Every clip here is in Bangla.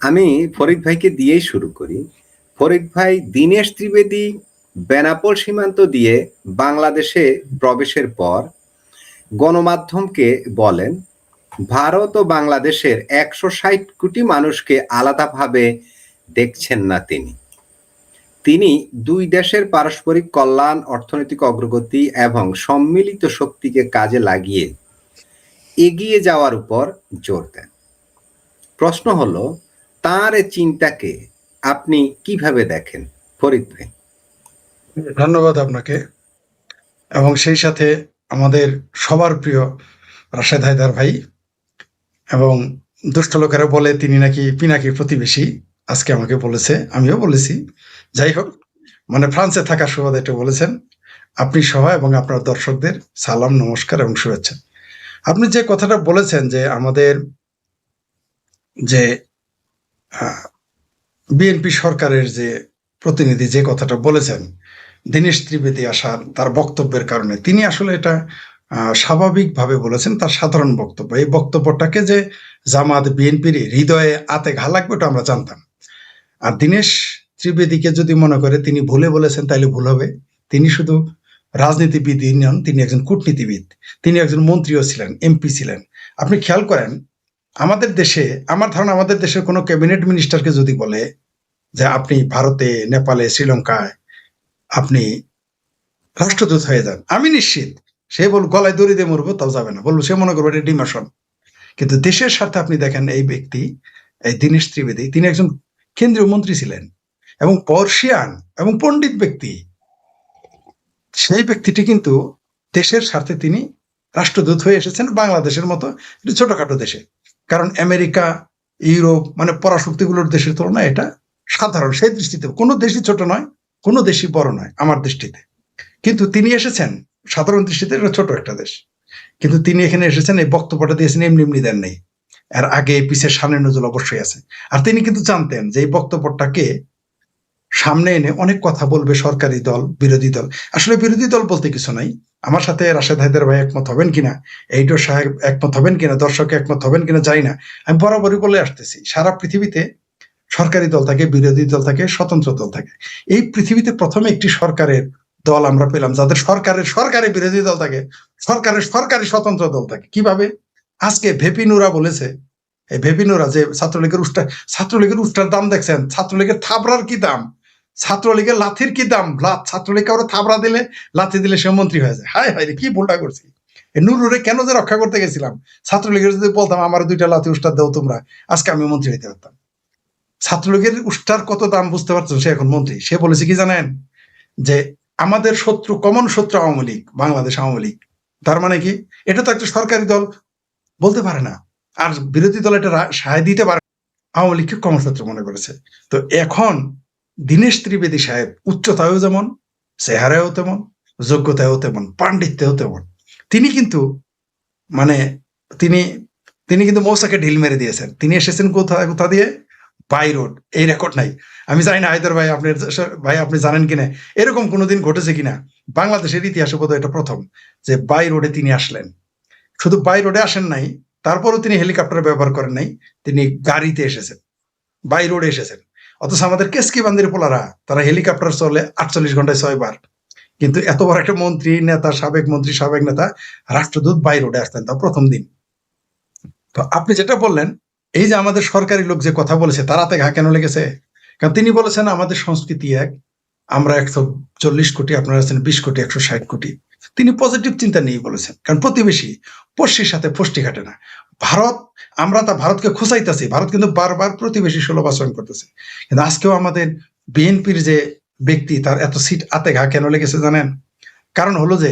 আমি ফরিদ ভাইকে দিয়েই শুরু করি। ফরিদ ভাই দীনেশ ত্রিবেদী বেনাপোল সীমান্ত দিয়ে বাংলাদেশে প্রবেশের পর গণমাধ্যমকে বলেন, ভারত ও বাংলাদেশের ১৬০ কোটি মানুষকে আলাদাভাবে দেখছেন না তিনি। তিনি দুই দেশের পারস্পরিক কল্যাণ, অর্থনৈতিক অগ্রগতি এবং সম্মিলিত শক্তিকে কাজে লাগিয়ে এগিয়ে যাওয়ার উপর জোর দেন। প্রশ্ন হলো, তাঁর এ চিন্তাকে আপনি কিভাবে দেখেন ফরিদ ভাই? ধন্যবাদ আপনাকে, এবং সেই সাথে আমাদের সবার প্রিয় রাশেদ হায়দার ভাই। এবং দুষ্ট লোকেরা বলে তিনি নাকি পিনাকির প্রতিবেশী, আজকে আমাকে বলেছে, আমিও বলেছি। যাই হোক, মানে ফ্রান্সে থাকার সুবাদে এটা বলেছেন। আপনি সহ এবং আপনার দর্শকদের সালাম, নমস্কার এবং শুভেচ্ছা। আপনি যে কথাটা বলেছেন যে আমাদের যে বিএনপি সরকারের যে প্রতিনিধি যে কথাটা বলেছেন দীনেশ ত্রিবেদী আসার তার বক্তব্যের কারণে, তিনি আসলে এটা স্বাভাবিকভাবে বলেছেন, তার সাধারণ বক্তব্য। এই বক্তব্যটাকে যে জামাত বিএনপির হৃদয়ে আতে ঘা লাগবে ওটা আমরা জানতাম। আর দীনেশ ত্রিবেদীকে যদি মনে করে তিনি ভুলে বলেছেন তাহলে ভুল হবে। তিনি শুধু রাজনীতিবিদ নন, তিনি একজন কূটনীতিবিদ, তিনি একজন মন্ত্রীও ছিলেন, এমপি ছিলেন। আপনি খেয়াল করেন আমাদের দেশে, আমার ধারণা আমাদের দেশের কোনো ক্যাবিনেট মিনিস্টারকে যদি বলে যে আপনি ভারতে, নেপালে, শ্রীলঙ্কায় আপনি রাষ্ট্রদূত হয়ে যান, আমি নিশ্চিত সে গলায় দড়ি দিয়ে মরবো তাও যাবে না, বলবো সে মনে করবো এটা ডিমোশন। কিন্তু দেশের স্বার্থে আপনি দেখেন এই ব্যক্তি, এই দীনেশ ত্রিবেদী, তিনি একজন কেন্দ্রীয় মন্ত্রী ছিলেন এবং পর্শিয়ান এবং পণ্ডিত ব্যক্তি। সেই ব্যক্তিটি কিন্তু দেশের স্বার্থে তিনি রাষ্ট্রদূত হয়ে এসেছেন বাংলাদেশের মতো ছোটখাটো দেশে। কারণ আমেরিকা, ইউরোপ মানে পরাশক্তিগুলোর দেশের তুলনায় এটা সাধারণ। সেই দৃষ্টিতে কোনো দেশই ছোট নয়, কোনো দেশই বড় নয় আমার দৃষ্টিতে। কিন্তু তিনি এসেছেন সাধারণ দৃষ্টিতে ছোট একটা দেশ, কিন্তু তিনি এখানে এসেছেন, এই বক্তব্যটা দিয়েছেন এমনি এমনি দেন নেই, এর আগে পিছের সামনে নজর অবশ্যই আছে। আর তিনি কিন্তু জানতেন যে এই বক্তব্যটাকে সামনে এনে অনেক কথা বলবে সরকারি দল, বিরোধী দল। আসলে বিরোধী দল বলতে কিছু নাই। আমার সাথে রাশেদ হায়দার ভাই একমত হবেন কিনা, এইডর সাহেব একমত হবেন কিনা, দর্শক একমত হবেন কিনা জানি না, আমি বরাবরই বলে আসতেছি সারা পৃথিবীতে সরকারি দল থাকে, বিরোধী দল থাকে, স্বতন্ত্র দল থাকে। এই পৃথিবীতে প্রথমে একটি সরকারের দল আমরা পেলাম যাদের সরকারি বিরোধী দল থাকে, সরকারি স্বতন্ত্র দল থাকে। কিভাবে? আজকে ভেপি নুরা বলেছে, এই ভেপি নুরা যে ছাত্রলীগের উষ্টার দাম দেখছেন, ছাত্রলীগের থাবড়ার কি দাম, ছাত্রলীগের লাথির কি দাম। ছাত্রলীগ কারো থাবড়া দিলে, লাথি দিলে সে মন্ত্রী হয়ে যায়। হায় হায় রে, কি ভুলটা করছি। নুরুরে কেন যে রক্ষা করতে গেছিলাম, ছাত্রলীগের যদি বলতাম আমার 2টা লাথি উষ্টার দাও তোমরা, আজকে আমি মন্ত্রী হইতে পারতাম। ছাত্রলীগের উষ্টার কত দাম বুঝতে পারছেন, সে এখন মন্ত্রী। সে বলেছে কি জানেন, যে আমাদের শত্রু, কমন শত্রু আওয়ামী লীগ, বাংলাদেশ আওয়ামী লীগ। তার মানে কি, এটা তো একটা সরকারি দল, বলতে পারে না। আর বিরোধী দল এটা সায় দিতে পারে, আওয়ামী লীগকে কমন শত্রু মনে করেছে। তো এখন দীনেশ ত্রিবেদী সাহেব উচ্চতায়ও যেমন, চেহারায়ও তেমন, যোগ্যতায়ও তেমন, পাণ্ডিত্যেও তেমন। তিনি কিন্তু মানে তিনি তিনি কিন্তু মৌসাকে ঢিল মেরে দিয়েছেন। তিনি এসেছেন কোথা দিয়ে? By road. এই রেকর্ড নাই। আমি জানি না হায়দার ভাই আপনি জানেন কিনা, এরকম কোনোদিন ঘটেছে কিনা। বাংলাদেশের ইতিহাসে বোধহয় এটা প্রথম যে বাই রোডে তিনি আসলেন। শুধু বাই রোডে আসেন নাই, তারপরও তিনি হেলিকপ্টার ব্যবহার করেন নাই, তিনি গাড়িতে এসেছেন, বাই রোডে এসেছেন। অথচ আমাদের কেসকি বান্দির পোলারা তারা হেলিকপ্টার চলে 48 ঘন্টায় 6 বার। কিন্তু এত বড় একটা মন্ত্রী, নেতা, সাবেক মন্ত্রী, সাবেক নেতা, রাষ্ট্রদূত বাই রোডে আসতেন, তাও প্রথম দিন। তো আপনি যেটা বললেন, এই যে আমাদের সরকারি লোক যে কথা বলেছে তারাতে ঘা কেন লেগেছে? কারণ তিনি বলেছেন আমাদের সংস্কৃতি এক, আমরা 140 কোটি, আপনারা আছেন 20 কোটি, 160 কোটি। তিনি পজিটিভ চিন্তা নিয়ে বলেছেন, কারণ প্রতিবেশী পড়শির সাথে ফষ্টি কাটে না। ভারত, আমরা তা ভারতকে খোঁচাইতেছি, ভারত কিন্তু বারবার প্রতিবেশী সুলভ আচরণ করতেছে। কিন্তু আজকেও আমাদের বিএনপির যে ব্যক্তি, তার এত সিট আতে ঘা কেন লেগেছে জানেন? কারণ হলো যে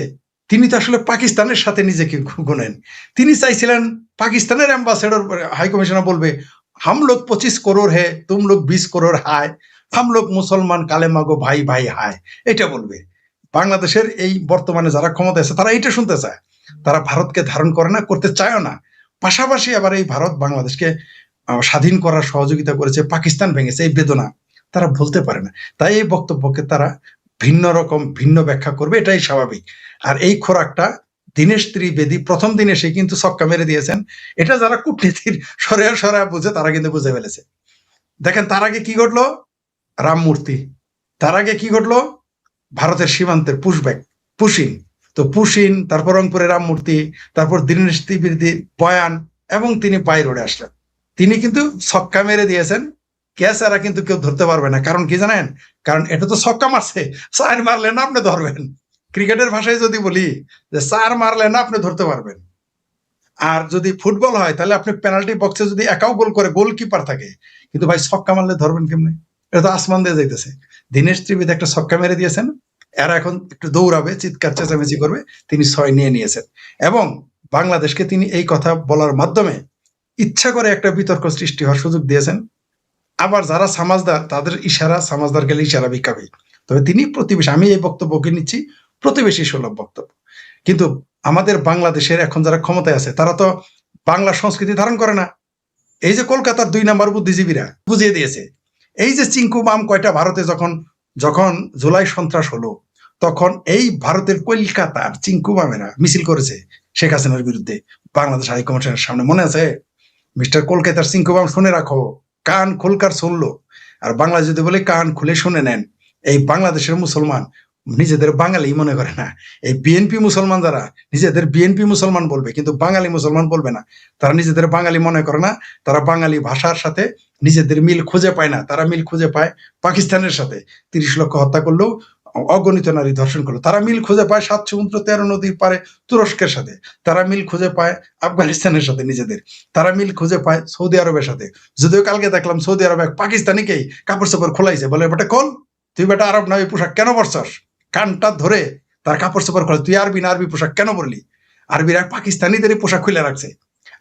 তিনি তো আসলে পাকিস্তানের সাথে নিজেকে গুনেন। তিনি চাইছিলেন পাকিস্তানের অ্যাম্বাসেডর, হাই কমিশনার বলবে হাম লোক 25 করোড় হে, তুম লোক 20 করোড় হায়, হাম লোক মুসলমান কালেমা গো ভাই ভাই হায়, এটা বলবে। বাংলাদেশের এই বর্তমানে যারা ক্ষমতা আছে তারা এটা শুনতে চায়। তারা ভারতকে ধারণ করে না, করতে চায়ও না। পাশাপাশি আবার এই ভারত বাংলাদেশকে স্বাধীন করার সহযোগিতা করেছে, পাকিস্তান ভেঙেছে, এই বেদনা তারা ভুলতে পারে না। তাই এই বক্তব্যকে তারা ভিন্ন রকম, ভিন্ন ব্যাখ্যা করবে, এটাই স্বাভাবিক। আর এই খোরাকটা দীনেশ ত্রিবেদী প্রথম দিন এসে কিন্তু ছক্কা মেরে দিয়েছেন। এটা যারা কূটনীতির সরে বুঝে তারা কিন্তু বুঝে ফেলেছে। দেখেন তার আগে কি ঘটলো, রাম মূর্তি, তার আগে কি ঘটলো, ভারতের সীমান্তের পুশব্যাক, পুশিন, তো পুশিন, তারপর রংপুরে রাম মূর্তি, তারপর দীনেশ ত্রিবেদীর বয়ান, এবং তিনি বাই রোডে আসলেন। তিনি কিন্তু ছক্কা মেরে দিয়েছেন, ক্যাচ এরা কিন্তু কেউ ধরতে পারবে না। কারণ কি জানেন, কারণ এটা তো ছক্কা মারছে, চার মারলে না আপনি ধরবেন। ক্রিকেটের ভাষায় যদি বলি যে চার মারলে না আপনি ধরতে পারবেন। আর যদি ফুটবল হয় তাহলে আপনি পেনাল্টি বক্সে যদি একাও গোল করে গোলকিপার থাকে, কিন্তু ভাই ছক্কা মারলে ধরবেন কেমনে? এটা তো আসমান দিয়ে যাইতেছে। দীনেশ ত্রিবেদী একটা ছক্কা মেরে দিয়েছেন, এরা এখন একটু দৌড়াবে, চিৎকার চেঁচামেচি করবে, তিনি 6 নিয়ে নিয়েছেন। এবং বাংলাদেশকে তিনি এই কথা বলার মাধ্যমে ইচ্ছা করে একটা বিতর্ক সৃষ্টি হওয়ার সুযোগ দিয়েছেন। আবার যারা সামাজদার তাদের ইশারা, সামাজদার গেলে ইশারা বিকাবে। তবে তিনি প্রতিবেশী, আমি এই বক্তব্যকে নিচ্ছি প্রতিবেশী সুলভ বক্তব্য। কিন্তু আমাদের বাংলাদেশের এখন যারা ক্ষমতায় আছে তারা তো বাংলা সংস্কৃতি ধারণ করে না। এই যে কলকাতার 2 নাম্বার বুদ্ধিজীবীরা বুঝিয়ে দিয়েছে, এই যে চিঙ্কু মাম কয়টা ভারতে যখন যখন জুলাই সন্ত্রাস হলো, তখন এই ভারতের কলকাতার চিঙ্কু মামেরা মিছিল করেছে শেখ হাসিনার বিরুদ্ধে বাংলাদেশ হাই কমিশনের সামনে, মনে আছে? মিস্টার কলকাতার চিঙ্কু মাম, শুনে রাখো, কান খুলকার শুনলো। আর বাংলা যদি বলে কান খুলে শুনে নেন। এই বাংলাদেশের মুসলমান নিজেদের বাঙালি মনে করে না। এই বিএনপি মুসলমান যারা নিজেদের বিএনপি মুসলমান বলবে, কিন্তু বাঙালি মুসলমান বলবে না। তারা নিজেদের বাঙালি মনে করে না। তারা বাঙালি ভাষার সাথে নিজেদের মিল খুঁজে পায় না। তারা মিল খুঁজে পায় পাকিস্তানের সাথে, 30 লক্ষ হত্যা করলেও, অগণিত নারী ধর্ষণ করলো। তারা মিল খুঁজে পায় 7 সমুদ্র 13 নদীর পারে তুরস্কের সাথে। তারা মিল খুঁজে পায় আফগানিস্তানের সাথে নিজেদের। তারা মিল খুঁজে পায় সৌদি আরবের সাথে। যদিও কালকে দেখলাম সৌদি আরবে এক পাকিস্তানিকেই কাপড় চোপড় খোলাইছে, বলে বেটা খোল, তুই বেটা আরব না, ওই পোশাক কেন পরছস? কানটা ধরে তার কাপড় চোপড় খোলা, তুই আরবি না, আরবি পোশাক কেন পরলি? আরবিরা পাকিস্তানিদের পোশাক খুলে রাখছে।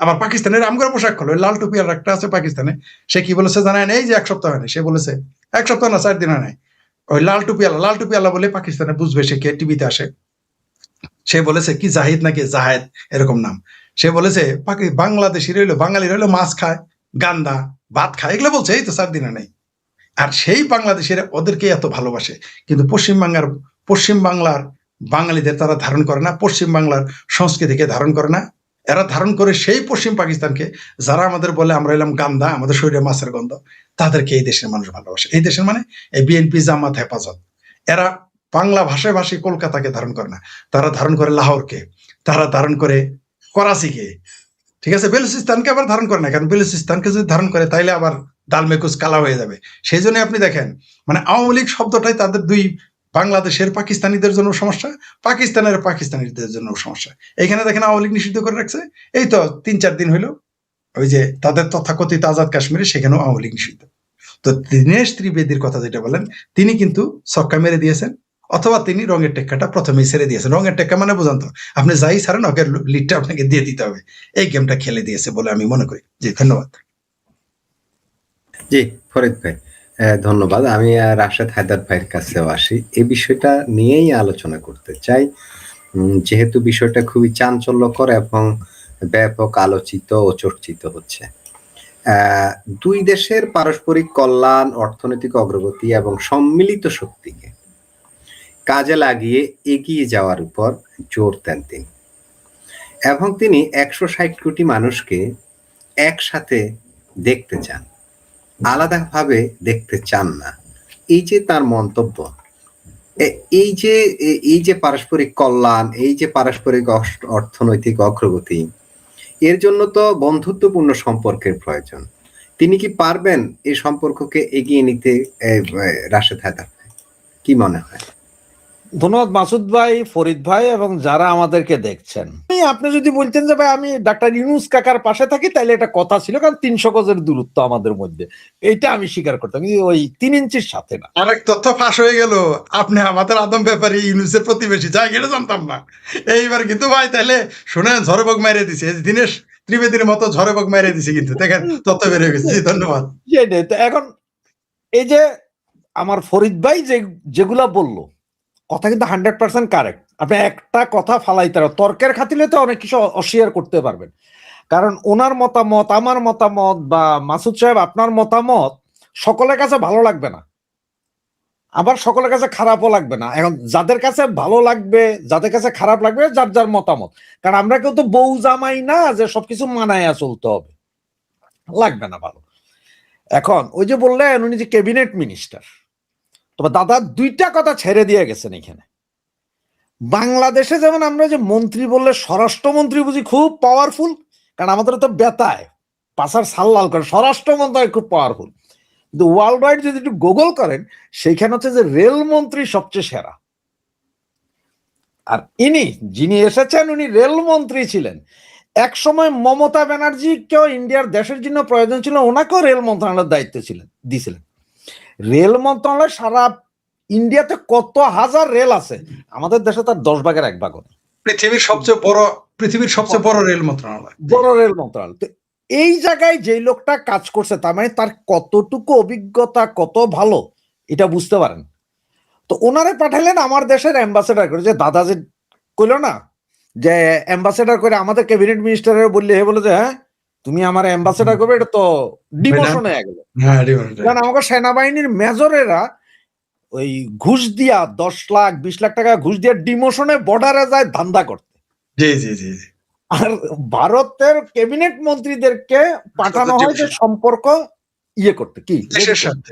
আবার পাকিস্তানের আমগর পোশাক খোলো, লাল টুপি আর একটা আছে পাকিস্তানে, সে কি বলেছে জানেন? এই যে 1 সপ্তাহ হয়নি, সে বলেছে 1 সপ্তাহ না 4 দিন হয় নাই, ওই লাল টুপি আলা বলে পাকিস্তানে বুঝবে সে কে, টিভিতে আসে। সে বলেছে কি জাহিদ নাকি জাহেদ এরকম নাম। সে বলেছে বাংলাদেশি রইলো, বাঙালি রইলো মাছ খায়, গান্দা, ভাত খায়, এগুলো বলছে। এই তো 4 দিনে নাই। আর সেই বাংলাদেশের ওদেরকে এত ভালোবাসে, কিন্তু পশ্চিম বাংলার বাঙালিদের তারা ধারণ করে না, পশ্চিম বাংলার সংস্কৃতিকে ধারণ করে না। এরা ধারণ করে সেই পশ্চিম পাকিস্তানকে, যারা আমাদের বলে আমরা এলাম গান্দা, আমাদের শরীরে মাছের গন্ধ, তাদেরকে এই দেশের মানুষ ভালোবাসে। এই দেশের মানে এই বিএনপি, জামাত, হেফাজত, এরা বাংলা ভাষায় ভাষী কলকাতাকে ধারণ করে না, তারা ধারণ করে লাহোরকে, তারা ধারণ করে করাচিকে, ঠিক আছে, বেলুচিস্তানকে আবার ধারণ করে না। কারণ বেলুচিস্তানকে যদি ধারণ করে তাইলে আবার ডালমেকুস কালা হয়ে যাবে। সেই জন্য আপনি দেখেন, মানে আওয়ামী লীগ শব্দটাই তাদের বাংলাদেশের পাকিস্তানিদের জন্য সমস্যা, পাকিস্তানের পাকিস্তানিদের জন্য সমস্যা। এখানে দেখেন আওয়ামী লীগ নিষিদ্ধ করে রাখছে, এই তো 3-4 দিন হইলো, ওই যে তাদের তথাকথিত আজাদ কাশ্মীরে, সেখানেও আওয়ামী লীগ নিষিদ্ধ। তো দীনেশ ত্রিবেদীর কথা যেটা বলেন, তিনি কিন্তু ছক্কা মেরে দিয়েছেন, অথবা তিনি রঙের টেক্কাটা প্রথমেই ছেড়ে দিয়েছেন। রঙের টেক্কা মানে বুঝান তো, আপনি যাই ছাড়েন ওকে লিডটা আপনাকে দিয়ে দিতে হবে। এই গেমটা খেলে দিয়েছে বলে আমি মনে করি। জি, ধন্যবাদ। জি, ফরিদ ভাই, ধন্যবাদ। আমি রাশেদ হায়দার ভাইয়ের কাছেও আসি, এই বিষয়টা নিয়েই আলোচনা করতে চাই। যেহেতু বিষয়টা খুবই চাঞ্চল্যকর এবং ব্যাপক আলোচিত ও চর্চিত হচ্ছে। 2 দেশের পারস্পরিক কল্যাণ, অর্থনৈতিক অগ্রগতি এবং সম্মিলিত শক্তিকে কাজে লাগিয়ে এগিয়ে যাওয়ার উপর জোর দেন তিনি, এবং তিনি 160 কোটি মানুষকে একসাথে দেখতে চান, আলাদাভাবে দেখতে চান না। এই যে তার মন্তব্য, এই যে পারস্পরিক কল্যাণ, এই যে পারস্পরিক অর্থনৈতিক অগ্রগতি, এর জন্য তো বন্ধুত্বপূর্ণ সম্পর্কের প্রয়োজন। তিনি কি পারবেন এই সম্পর্ককে এগিয়ে নিতে? রাশেদ হায়দার, কি মনে হয়? ধন্যবাদ মাসুদ ভাই, ফরিদ ভাই এবং যারা আমাদেরকে দেখছেন। আপনি যদি বলতেন যে ভাই আমি ডাক্তার ইউনূস কাকার পাশে থাকি, তাহলে এটা কথা ছিল, কারণ 300 গজের দূরত্ব আমাদের মধ্যে, এইটা আমি স্বীকার করতাম, কিন্তু ওই 3 ইঞ্চির সাথে না। আরেক তথ্য ফাঁস হয়ে গেল, আপনি আমাদের আদম ব্যাপারী ইউনূসের প্রতিবেশী, যাই গেলে জানতাম না। এইবার কিন্তু ভাই তাহলে শুনেন, ঝড়ে মেরে দিছে দীনেশ ত্রিবেদীর মতো, ঝড়ে মেরে দিছে কিন্তু, দেখেন তথ্য বেরিয়ে গেছে। জি, ধন্যবাদ। তো এখন এই যে আমার ফরিদ ভাই যেগুলা বললো, কথা কিন্তু 100% কারেক্ট। আপনি একটা কথা ফালাইতে তর্কের খাতিলে তো অনেক কিছু অস্বীকার করতে পারবেন, কারণ ওনার মতামত, আমার মতামত, বা মাসুদ সাহেব আপনার মতামত সকলের কাছে ভালো লাগবে না, আবার সকলের কাছে খারাপও লাগবে না। এখন যাদের কাছে ভালো লাগবে, যাদের কাছে খারাপ লাগবে, যার যার মতামত। কারণ আমরা কেউ তো বউ জামাই না যে সবকিছু মানায়া চলতে হবে, লাগবে না ভালো। এখন ওই যে বললেন উনি যে ক্যাবিনেট মিনিস্টার, তবে দাদা দুইটা কথা ছেড়ে দিয়ে গেছেন এখানে। বাংলাদেশে যেমন আমরা যে মন্ত্রী বললে স্বরাষ্ট্রমন্ত্রী বুঝি খুব পাওয়ারফুল, কারণ আমাদের তো বেতায় পাশার সাল্লাল করে, স্বরাষ্ট্র মন্ত্রী খুব পাওয়ারফুল। কিন্তু ওয়ার্ল্ড ওয়াইড যদি একটু গুগল করেন সেইখানে হচ্ছে যে রেলমন্ত্রী সবচেয়ে সেরা। আর যিনি এসেছেন উনি রেলমন্ত্রী ছিলেন। এক সময় মমতা ব্যানার্জিকেও ইন্ডিয়ার দেশের জন্য প্রয়োজন ছিল, ওনাকেও রেল মন্ত্রণালয়ের দায়িত্ব দিয়েছিলেন। রেল মন্ত্রণালয় সারা ইন্ডিয়াতে কত হাজার রেল আছে, আমাদের দেশে তার 10 ভাগের 1 ভাগও নেই। পৃথিবীর সবচেয়ে বড় রেল মন্ত্রণালয়, বড় রেল মন্ত্রণালয়। তো এই জায়গায় যেই লোকটা কাজ করছে তার মানে তার কতটুকু অভিজ্ঞতা, কত ভালো এটা বুঝতে পারেন। তো ওনারে পাঠালেন আমার দেশের অ্যাম্বাসেডার করে, যে দাদা যে কইল না যে অ্যাম্বাসেডার করে আমাদের ক্যাবিনেট মিনিস্টারের বললে, হে বলে যে হ্যাঁ তুমি আমার অ্যাম্বাসেডার করবে, এটা তো ডিমোশন হয়ে গেল। কারণ আমাকে সেনাবাহিনীর মেজরেরা ওই ঘুষ দিয়া 10 লাখ 20 লাখ টাকা ঘুষ দিয়া ডিমোশনে বর্ডারে যায় ধান্দা করতে। জি জি জি। আর ভারতের ক্যাবিনেট মন্ত্রীদেরকে পাঠানো হয় যে সম্পর্ক করতে, কি দেশের সাথে।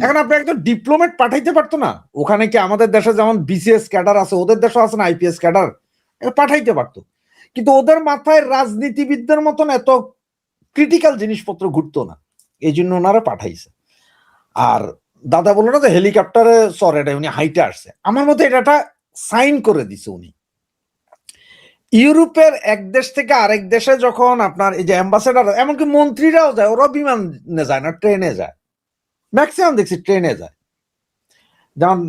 এখন আপনি একজন ডিপ্লোমেট পাঠাইতে পারতো না ওখানে? কি আমাদের দেশে যেমন বিসিএস ক্যাডার আছে, ওদের দেশে আছে না আইপিএস ক্যাডার, পাঠাইতে পারতো। কিন্তু ওদের মাথায় রাজনীতিবিদদের মতন এত ক্রিটিক্যাল জিনিসপত্র ঘুরতো না, এই জন্য ওনারা পাঠাইছে। আর দাদা বললো না যে হেলিকপ্টারে চড়ে উনি হাইটে আসছে, আমার মতে এটা সাইন করে দিছে উনি। ইউরোপের এক দেশ থেকে আরেক দেশে যখন আপনার এই যে অ্যাম্বাসেডার, এমনকি মন্ত্রীরাও যায়, ওরা বিমানে যায় না, ট্রেনে যায়। ম্যাক্সিমাম দেখছি ট্রেনে যায়। যেমন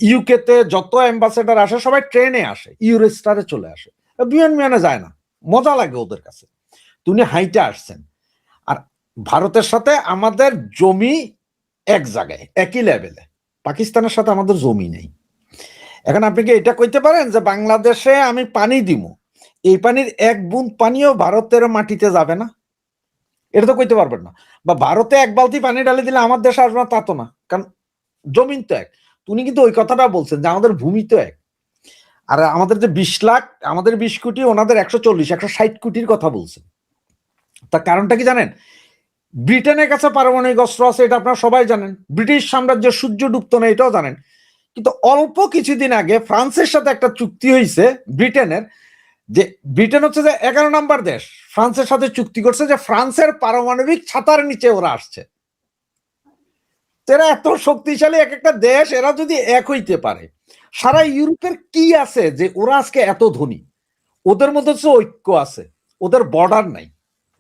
ইউকে তে যত অ্যাম্বাসেডার আসে সবাই ট্রেনে আসে, ইউরোস্টারে চলে আসে, বিমানে যায় না, মজা লাগে ওদের কাছে। উনি হাইটে আসছেন। আর ভারতের সাথে আমাদের জমি এক জায়গায়, একই লেভেলে। পাকিস্তানের সাথে আমাদের জমি নেই। এখন আপনি কি এটা কইতে পারেন যে বাংলাদেশে আমি পানি দিব, এই পানির 1 বুঁদ পানিও ভারতের মাটিতে যাবে না? এটা তো কইতে পারবেন না। বা ভারতে 1 বালতি পানি ঢালে দিলে আমার দেশে আসবে না, তা তো না, কারণ জমিন তো এক। উনি কিন্তু ওই কথাটা বলছেন যে আমাদের ভূমি তো এক। আর আমাদের যে 20 লাখ, আমাদের 20 কোটি, ওনাদের 140-160 কোটির কথা বলছেন। তার কারণটা কি জানেন? ব্রিটেনের কাছে পারমাণবিক অস্ত্র আছে, এটা আপনারা সবাই জানেন। ব্রিটিশ সাম্রাজ্যের সূর্য ডুবতো না, এটাও জানেন। কিন্তু অল্প কিছুদিন আগে ফ্রান্সের সাথে একটা চুক্তি হয়েছে ব্রিটেনের, যে ব্রিটেন হচ্ছে যে 11 নম্বর দেশ, ফ্রান্সের সাথে চুক্তি করছে যে ফ্রান্সের পারমাণবিক ছাতার নিচে ওরা আসছে। এরা এত শক্তিশালী এক একটা দেশ, এরা যদি এক হইতে পারে, সারা ইউরোপের কি আছে যে ওরা আজকে এত ধনী? ওদের মধ্যে হচ্ছে ঐক্য আছে, ওদের বর্ডার নাই।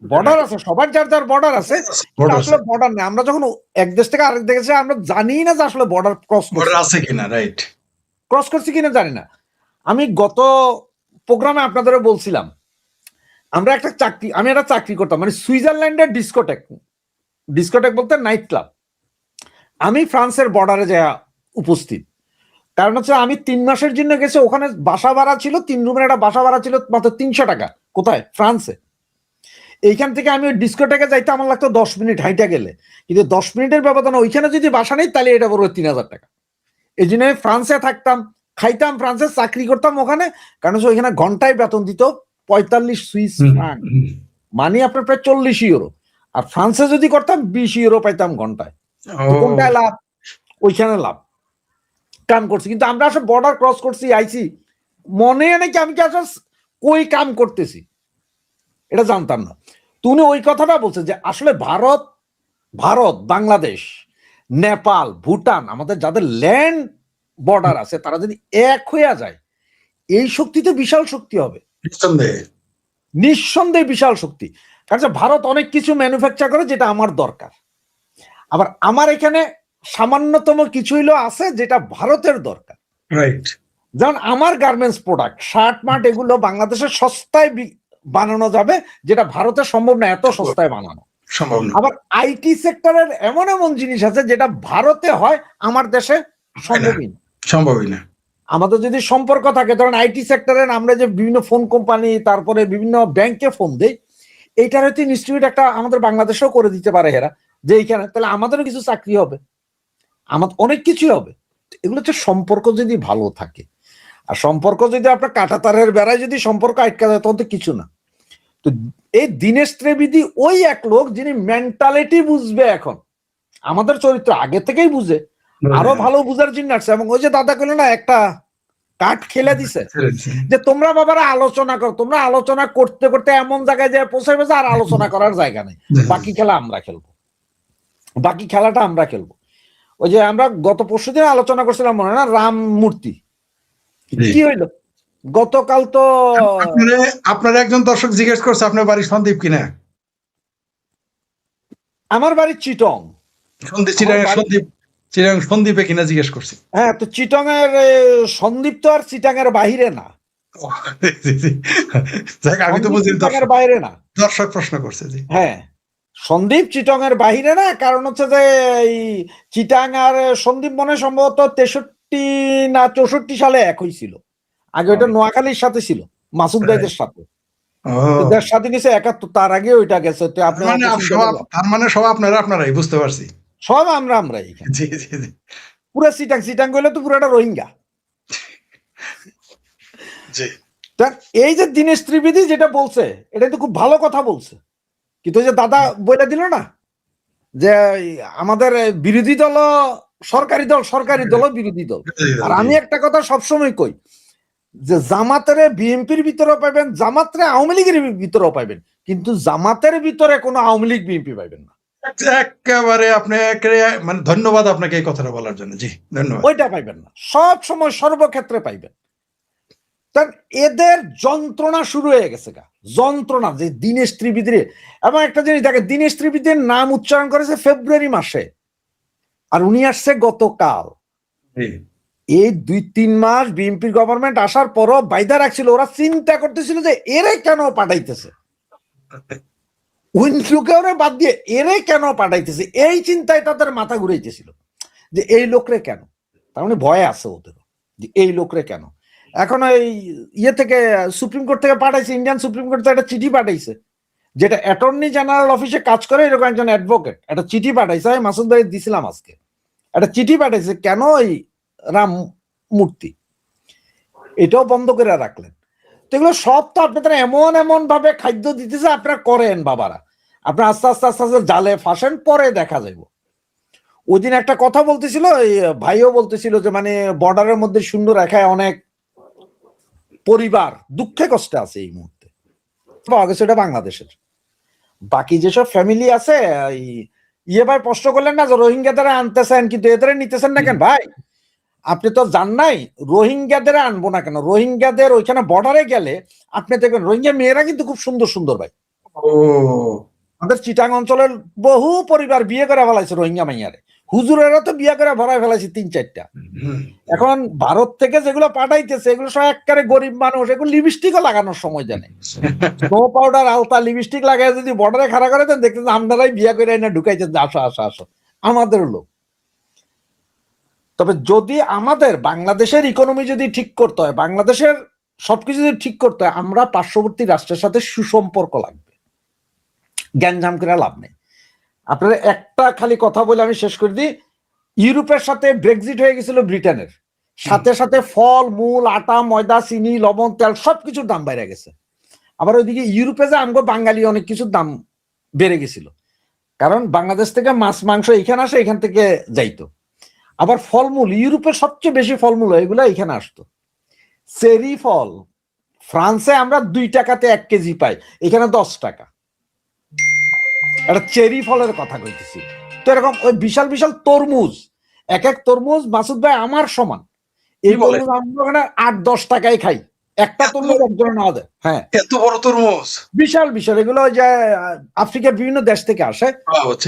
বর্ডার আছে, সবার যার যার বর্ডার আছে, আসলে বর্ডার নেই। আমরা যখন এক দেশ থেকে আরেক দেশে, আমরা জানি না যে আসলে বর্ডার ক্রস আছে কিনা, রাইট, ক্রস করছি কিনা জানি না। আমি গত প্রোগ্রামে আপনাদের বলছিলাম, আমি একটা চাকরি করতাম, মানে সুইজারল্যান্ডের ডিস্কোটেক বলতে নাইট ক্লাব। আমি ফ্রান্সের বর্ডারে যা উপস্থিত, কারণ হচ্ছে আমি 3 মাসের জন্য গেছি, ওখানে বাসা ভাড়া ছিল 3 রুমের একটা বাসা ভাড়া ছিল মাত্র 300 টাকা। কোথায়? ফ্রান্সে। এইখান থেকে আমি ওই ডিস্কোটেকে যাইতে আমার লাগতো 10 মিনিট হাইটা গেলে, কিন্তু 10 মিনিটের ব্যবধানে ওইখানে যদি বাসা নেই তাহলে এটা বড় 3000 টাকা। এই জন্য ফ্রান্সে থাকতাম, খাইতাম ফ্রান্সে, চাকরি করতাম ওখানে, কারণ ওইখানে ঘন্টায় বেতন দিত 45 সুইস ফ্রাঙ্ক, মানে আপনার প্রায় 40 ইউরো। আর ফ্রান্সে যদি করতাম 20 ইউরো পাইতাম ঘন্টায়। কোনটায় লাভ? ওইখানে লাভ। কাম করছি, কিন্তু আমরা আসলে বর্ডার ক্রস করছি, আইছি, মনে নাকি আমি কি আসলে কই কাম করতেছি এটা জানতাম না। তুমি ওই কথাটা বলছে যে আসলে ভারত, বাংলাদেশ, নেপাল, ভুটান, আমাদের যাদের ল্যান্ড বর্ডার আছে, তারা যদি এক হয়ে যায়, এই শক্তি তো বিশাল শক্তি হবে, নিঃসন্দেহে বিশাল শক্তি। কারণ ভারত অনেক কিছু ম্যানুফ্যাকচার করে যেটা আমার দরকার, আবার আমার এখানে সামান্যতম কিছু হইলেও আছে যেটা ভারতের দরকার। রাইট। যেমন আমার গার্মেন্টস প্রোডাক্ট, শার্ট মার্ট, এগুলো বাংলাদেশের সস্তায় বানানো যাবে, যেটা ভারতে সম্ভব না এত সস্তায় বানানো। আবার আইটি সেক্টরের এমন এমন জিনিস আছে যেটা ভারতে হয়, আমার দেশে সম্ভবই না। আমাদের যদি সম্পর্ক থাকে, ধরেন আইটি সেক্টরের আমরা যে বিভিন্ন ফোন কোম্পানি, তারপরে বিভিন্ন ব্যাংকে ফোন দেই, এইটার হয়তো ইনস্টিটিউট একটা আমাদের বাংলাদেশেও করে দিতে পারে এরা, যে এইখানে তাহলে আমাদেরও কিছু চাকরি হবে, আমাদের অনেক কিছুই হবে। এগুলো হচ্ছে সম্পর্ক যদি ভালো থাকে। আর সম্পর্ক যদি আপনার কাঁটাতারের বেড়ায় যদি সম্পর্ক আটকা যায়, তখন তো কিছু না। তো এই দীনেশ ত্রিবেদী ওই এক লোক যিনি মেন্টালিটি বুঝবে। এখন আমাদের চরিত্র আগে থেকেই বুঝে, আরো ভালো বুঝার জন্য আসছে। এবং ওই যে দাদা কইলো না, একটা কাঠ খেলে দিছে যে তোমরা বাবারা আলোচনা করো, তোমরা আলোচনা করতে করতে এমন জায়গায় যায় পৌঁছাবে যে আর আলোচনা করার জায়গা নেই, বাকি খেলা আমরা খেলবো, বাকি খেলাটা আমরা খেলবো। ওই যে আমরা গত পরশুদিন আলোচনা করছিলাম মনে হয় না, রাম মূর্তি কি হইলো গতকাল? তো আপনার একজন দর্শক জিজ্ঞেস করছে আপনার বাড়ি সন্দ্বীপ কিনা। আমার বাড়ি চিটং। সন্দ্বীপে কিনা জিজ্ঞেস করছি। হ্যাঁ, তো চিটং এর সন্দ্বীপ তো আর চিটাং এর বাহিরে না। আমি তো বুঝি বাইরে না, দর্শক প্রশ্ন করছে। জি হ্যাঁ, সন্দ্বীপ চিটং এর বাহিরে না। কারণ হচ্ছে যে এই চিটাং আর সন্দ্বীপ মনে সম্ভবত 63 না 64 সালে এক হয়েছিল। আগে ওইটা নোয়াখালীর সাথে ছিল, মাসুদ ভাইদের সাথে। দেশ স্বাধীন হয়েছে 71, তার আগে ওইটা গেছে। তার মানে সব আপনারাই বুঝতে পারছি, সব আমরা এখানে। পুরো চিটাং গেলে তো পুরোটা রোহিঙ্গা। এই যে দীনেশ ত্রিবেদী যেটা বলছে, এটা তো খুব ভালো কথা বলছে। কিন্তু যে দাদা বলে দিল না যে আমাদের বিরোধী দল সরকারি দল বিরোধী দল। আর আমি একটা কথা সবসময় কই যে জামাতের বিএনপির ভিতরেও পাইবেন, জামাতের আওয়ামী লীগের ভিতরেও পাইবেন, কিন্তু জামাতের ভিতরে কোনো আওয়ামী লীগ বিএনপি পাইবেন না। একেবারে আপনি মানে ধন্যবাদ আপনাকে এই কথাটা বলার জন্য। জি ধন্যবাদ। ওইটা পাইবেন না, সব সময় সর্বক্ষেত্রে পাইবেন। এদের যন্ত্রণা শুরু হয়ে গেছে, যন্ত্রণা যে দীনেশ ত্রিবেদী। এবং একটা জিনিস দেখে, দীনেশ ত্রিবেদীর নাম উচ্চারণ করেছে ফেব্রুয়ারি মাসে, আর উনি আসছে গতকাল। এই 2-3 মাস বিএনপির গভর্নমেন্ট আসার পরও বাইদা রাখছিল, ওরা চিন্তা করতেছিল যে এরে কেন পাঠাইতেছে, ওরা বাদ দিয়ে এরে কেন পাঠাইতেছে, এই চিন্তায় তাদের মাথা ঘুরাইতেছিল যে এই লোকরে কেন। তার মানে ভয় আছে ওদের যে এই লোকরে কেন। এখন ওই থেকে সুপ্রিম কোর্ট থেকে পাঠাইছে, ইন্ডিয়ান সুপ্রিম কোর্ট থেকে একটা চিঠি পাঠাইছে, যেটা অ্যাটর্নি জেনারেল অফিসে কাজ করে এরকম একজন অ্যাডভোকেট একটা চিঠি পাঠাইছে। আমি মাসুদ ভাই দিছিলাম আজকে, একটা চিঠি পাঠাইছে কেন ওই রাম মূর্তি এটাও বন্ধ করে রাখলেন। তো এগুলো সব তো আপনাদের এমন ভাবে খাদ্য দিতেছে, আপনারা করেন বাবারা, আপনারা আস্তে আস্তে জালে ফাঁসেন, পরে দেখা যাইব। ওই দিন একটা কথা বলতেছিল, এই ভাইও বলতেছিল যে মানে বর্ডারের মধ্যে শূন্য রেখায় অনেক পরিবার দুঃখে কষ্টে আছে এই মুহূর্তে, পাওয়া গেছে এটা বাংলাদেশের। বাকি যেসব ফ্যামিলি আছে, ভাই প্রশ্ন করলেন না যে রোহিঙ্গাদের আনতেছেন কিন্তু এদের নিতেছেন না কেন? ভাই আপনি তো জান নাই রোহিঙ্গাদের আনবো না কেন। রোহিঙ্গাদের ওইখানে বর্ডারে গেলে আপনি দেখবেন রোহিঙ্গা মেয়েরা কিন্তু খুব সুন্দর ভাই। আমাদের চিটাং অঞ্চলের বহু পরিবার বিয়ে করে ফেলাইছে রোহিঙ্গা মাইয়ারে, হুজুরেরা তো বিয়ে করে ভরাই ফেলাইছে 3-4টা। এখন ভারত থেকে যেগুলো পাঠাইতেছে এগুলো সব একেবারে গরিব মানুষ, এগুলো লিপস্টিকও লাগানোর সময় জানে, স্নো পাউডার আলতা লিপস্টিক লাগাই যদি বর্ডারে খাড়া করে দেন দেখতেন আপনারাই বিয়ে করে না ঢুকাইছেন, আসো আমাদের লোক। তবে যদি আমাদের বাংলাদেশের ইকোনমি যদি ঠিক করতে হয়, বাংলাদেশের সবকিছু যদি ঠিক করতে হয়, আমরা পার্শ্ববর্তী রাষ্ট্রের সাথে সুসম্পর্ক লাগবে, গ্যাঞ্জাম করে লাভ নেই। আপনারা একটা খালি কথা বলে আমি শেষ করে দিই, ইউরোপের সাথে ব্রেক্সিট হয়ে গেছিল ব্রিটেনের, সাথে ফল মূল আটা ময়দা চিনি লবণ তেল সবকিছুর দাম বেড়ে গেছে। আবার ওইদিকে ইউরোপে যে আমগো বাঙালি অনেক কিছুর দাম বেড়ে গেছিল, কারণ বাংলাদেশ থেকে মাছ মাংস এখানে আসে, এখান থেকে যাইতো। আবার ফলমূল, ইউরোপের সবচেয়ে বেশি ফলমূল এগুলো এখানে আসতো। চেরি ফল ফ্রান্সে আমরা 2 টাকাতে 1 কেজি পাই, এখানে 10 টাকা। একটা চেরি ফলের কথা কইতেছি। তো এরকম ওই বিশাল তরমুজ, এক তরমুজ মাসুদ ভাই আমার সমান, এই তরমুজ আমরা 8-10 টাকায় খাই, একটা তরমুজ একজনে নেওয়া যায়। হ্যাঁ, এত বড় তরমুজ, বিশাল এগুলো ওই যে আফ্রিকার বিভিন্ন দেশ থেকে আসে,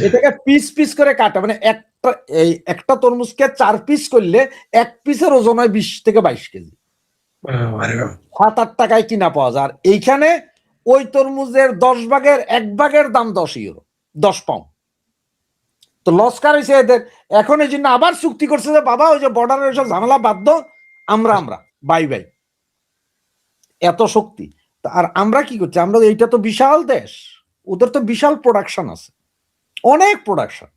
এটাকে পিস করে কাটা, মানে একটা তরমুজকে 4 পিস করলে 1 পিসের ওজন হয় 20 থেকে 22 কেজি, 7-8 টাকায় কিনা পাওয়া যায়। আর এইখানে ওই তরমুজের 10 ভাগের 1 ভাগের দাম 10 ইউরো, 10 পাউন্ড। তো লস কার হয়েছে এদের। এখন এই জন্য আবার চুক্তি করছে যে বাবা ওই যে বর্ডারের ওইসব ঝামেলা বাদ দাও, আমরা বাই এত শক্তি। আর আমরা কি করছি, আমরা এইটা তো বিশাল দেশ, ওদের তো বিশাল প্রোডাকশন আছে, অনেক প্রোডাকশন।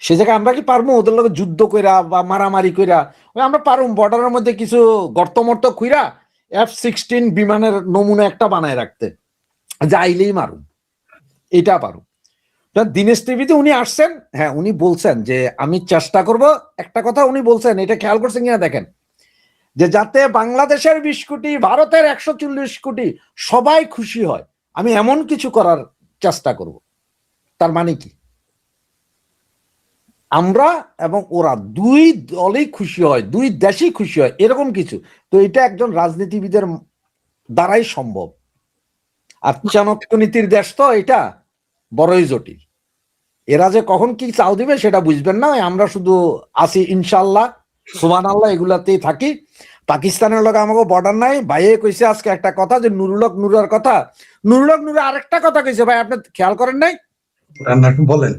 সে জায়গায় আমরা কি পারবো ওদের লোক যুদ্ধ কইরা বা মারামারি কইরা? আমরা পারুম বর্ডারের মধ্যে কিছু গর্তমর্ত খুইরা F-16 বিমানের নমুনা একটা বানায় রাখতে, যে আইলেই মারুন, এটা পারুন। দীনেশ ত্রিবেদী উনি আসছেন, হ্যাঁ উনি বলছেন যে আমি চেষ্টা করব, একটা কথা উনি বলছেন, এটা খেয়াল করছেন কিনা দেখেন, যে যাতে বাংলাদেশের 20 কোটি, ভারতের 140 কোটি সবাই খুশি হয়, আমি এমন কিছু করার চেষ্টা করব। তার মানে কি, আমরা এবং ওরা দুই দলই খুশি হয়, দুই দেশই খুশি হয়, এরকম কিছু। তো এটা একজন রাজনীতিবিদের দ্বারাই সম্ভব। আর চাণক্য নীতির দেশ তো এটা বড়ই জটিল। এরা যে কখন কি চাও দিবে সেটা বুঝবেন না, আমরা শুধু আসি ইনশাল্লাহ সুবহানাল্লাহ এগুলাতেই থাকি। পাকিস্তানের লোক আমাকে বর্ডার নাই। ভাইয়ে কইছে আজকে একটা কথা, যে নুরুল হক নুরার কথা, নুরুল হক নুরা আরেকটা কথা কইছে, ভাই আপনি খেয়াল করেন নাই? বলেন।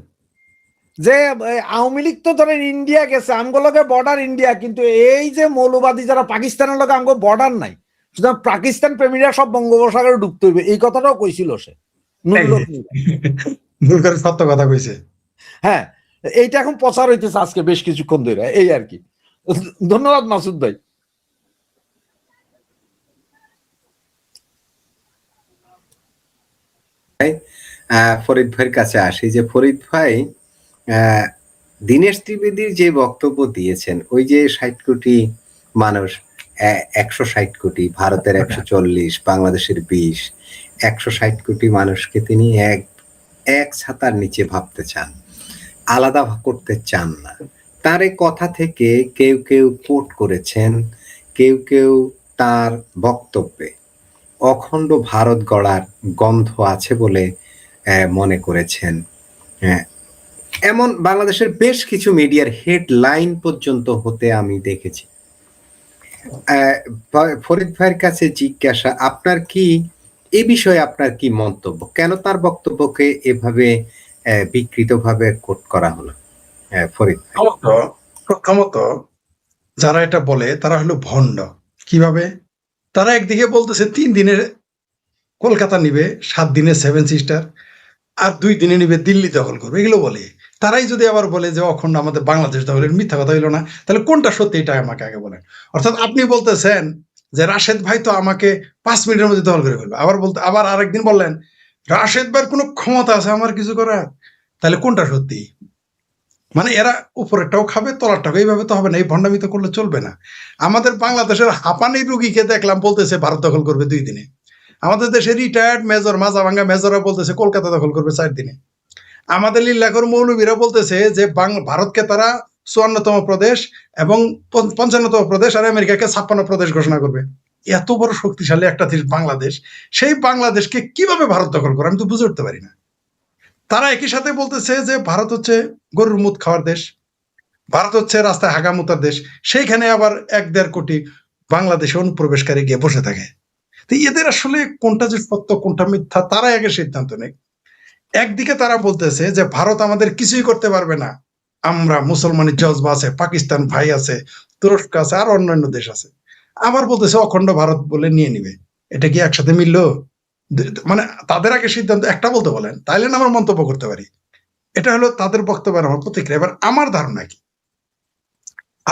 যে আওয়ামী লীগ তো ধরেন ইন্ডিয়া গেছে, আমগুলোকে বর্ডার ইন্ডিয়া, কিন্তু এই যে মৌলবাদী যারা পাকিস্তানের লোক আমগো বর্ডার নাই, সুতরাং পাকিস্তান প্রেমীরা সব বঙ্গোপসাগরে ডুবতে হইবে, এই কথাটাও কইছিল সে, নুরুল হক নুরা। ভুল করে সত্য কথা কইছে। হ্যাঁ, এইটা এখন প্রচার হইতেছে আজকে বেশ কিছুক্ষণ ধরে, এই আর কি। ধন্যবাদ মাসুদ ভাই। ফরিদ ভাইয়ের কাছে আসি, যে ফরিদ ভাই দীনেশ ত্রিবেদীর যে বক্তব্য দিয়েছেন, ওই যে 60 কোটি মানুষ, 160 কোটি, ভারতের 140, বাংলাদেশের 20, 160 কোটি মানুষকে তিনি এক ছাতার নিচে ভাবতে চান, আলাদা করতে চান না। তার এই কথা থেকে কেউ কেউ কোট করেছেন, কেউ কেউ তার বক্তব্যে অখণ্ড ভারত গড়ার গন্ধ আছে বলে মনে করেছেন। এমন বাংলাদেশের বেশ কিছু মিডিয়ার হেডলাইন পর্যন্ত হতে আমি দেখেছি। ফরিদ ভাইয়ের কাছে জিজ্ঞাসা, আপনার কি এই বিষয়ে আপনার কি মন্তব্য? কেন তার বক্তব্যকে এভাবে বিকৃতভাবে কোট করা হলো? ফরিদ ভাই। প্রথমত যারা এটা বলে তারা হলো ভণ্ড। কিভাবে? তারা একদিকে বলতেছে 3 দিনের কলকাতা নিবে, 7 দিনের 7 সিস্টার, আর 2 দিনে নিবে দিল্লি দখল করবে, এগুলো বলে। তারাই যদি আবার বলে যে অখণ্ড আমাদের বাংলাদেশ দখলের, মিথ্যা কথা হইলো না? তাহলে কোনটা সত্যি এটা আমাকে আগে বলেন। অর্থাৎ আপনি বলতেছেন যে রাশেদ ভাই তো আমাকে 5 মিনিটের মধ্যে দখল করে ফেলবে, আবার আরেকদিন বললেন রাশেদ ভাইয়ের কোনো ক্ষমতা আছে আমার কিছু করার। তাহলে কোনটা সত্যি? মানে এরা উপরেরটাও খাবে, তলারটাও, এইভাবে তো হবে না, এই ভণ্ডামি তো করলে চলবে না। আমাদের বাংলাদেশের হাঁপানি রুগীকে দেখলাম বলতেছে ভারত দখল করবে 2 দিনে। আমাদের দেশে রিটায়ার্ড মেজর, মাজা ভাঙ্গা মেজররা বলতেছে কলকাতা দখল করবে 4 দিনে। আমাদের লিল্লাখর মৌলবীরা বলতেছে যে ভারতকে তারা 54তম প্রদেশ এবং 55তম প্রদেশ, আর আমেরিকাকে 56 প্রদেশ ঘোষণা করবে। এত বড় শক্তিশালী একটা দেশ বাংলাদেশ, সেই বাংলাদেশকে কিভাবে ভারত দখল করে আমি তো বুঝে উঠতে পারি না। তারা একই সাথে বলতেছে যে ভারত হচ্ছে গরুর মুত খাওয়ার দেশ, ভারত হচ্ছে রাস্তায় হাগামুতার দেশ, সেইখানে আবার 1-1.5 কোটি বাংলাদেশে অনুপ্রবেশকারী গিয়ে বসে থাকে। তো এদের আসলে কোনটা যে সত্য কোনটা মিথ্যা তারা আগে সিদ্ধান্ত নেই। একদিকে তারা বলতেছে যে ভারত আমাদের কিছুই করতে পারবে না, আমরা মুসলমানের জজবা আছে, পাকিস্তান ভাই আছে, তুরস্ক আছে, আর অন্যান্য দেশ আছে। আবার বলতেছে অখণ্ড ভারত বলে নিয়ে নিবে। এটা কি একসাথে মিললো? মানে তাদের আগে সিদ্ধান্ত একটা বলতে বলেন, তাইলে না আমরা মন্তব্য করতে পারি। এটা হলো তাদের বক্তব্যের আমার প্রতিক্রিয়া। এবার আমার ধারণা কি,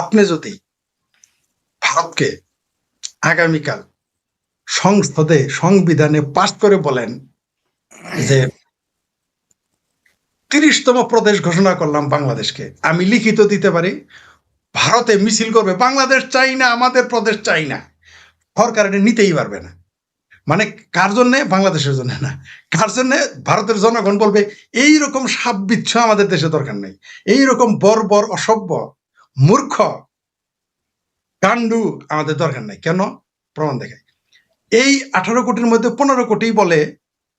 আপনি যদি ভারতকে আগামীকাল সংসদে সংবিধানে পাস করে বলেন যে 30তম প্রদেশ ঘোষণা করলাম বাংলাদেশকে, আমি লিখিত দিতে পারি, ভারতে মিছিল করবে বাংলাদেশ চাই না, আমাদের প্রদেশ চাই না, সরকার এটা নিতেই পারবে না। মানে কার জন্য? বাংলাদেশের জন্য না, কার জন্য? ভারতের জনগণ বলবে এইরকম সাপ বিচ্ছু আমাদের দেশে দরকার নেই, এইরকম বর্বর অসভ্য মূর্খ গান্ডু আমাদের দরকার নাই। কেন? প্রমাণ দেখায়। এই 18 কোটির মধ্যে 15 কোটি বলে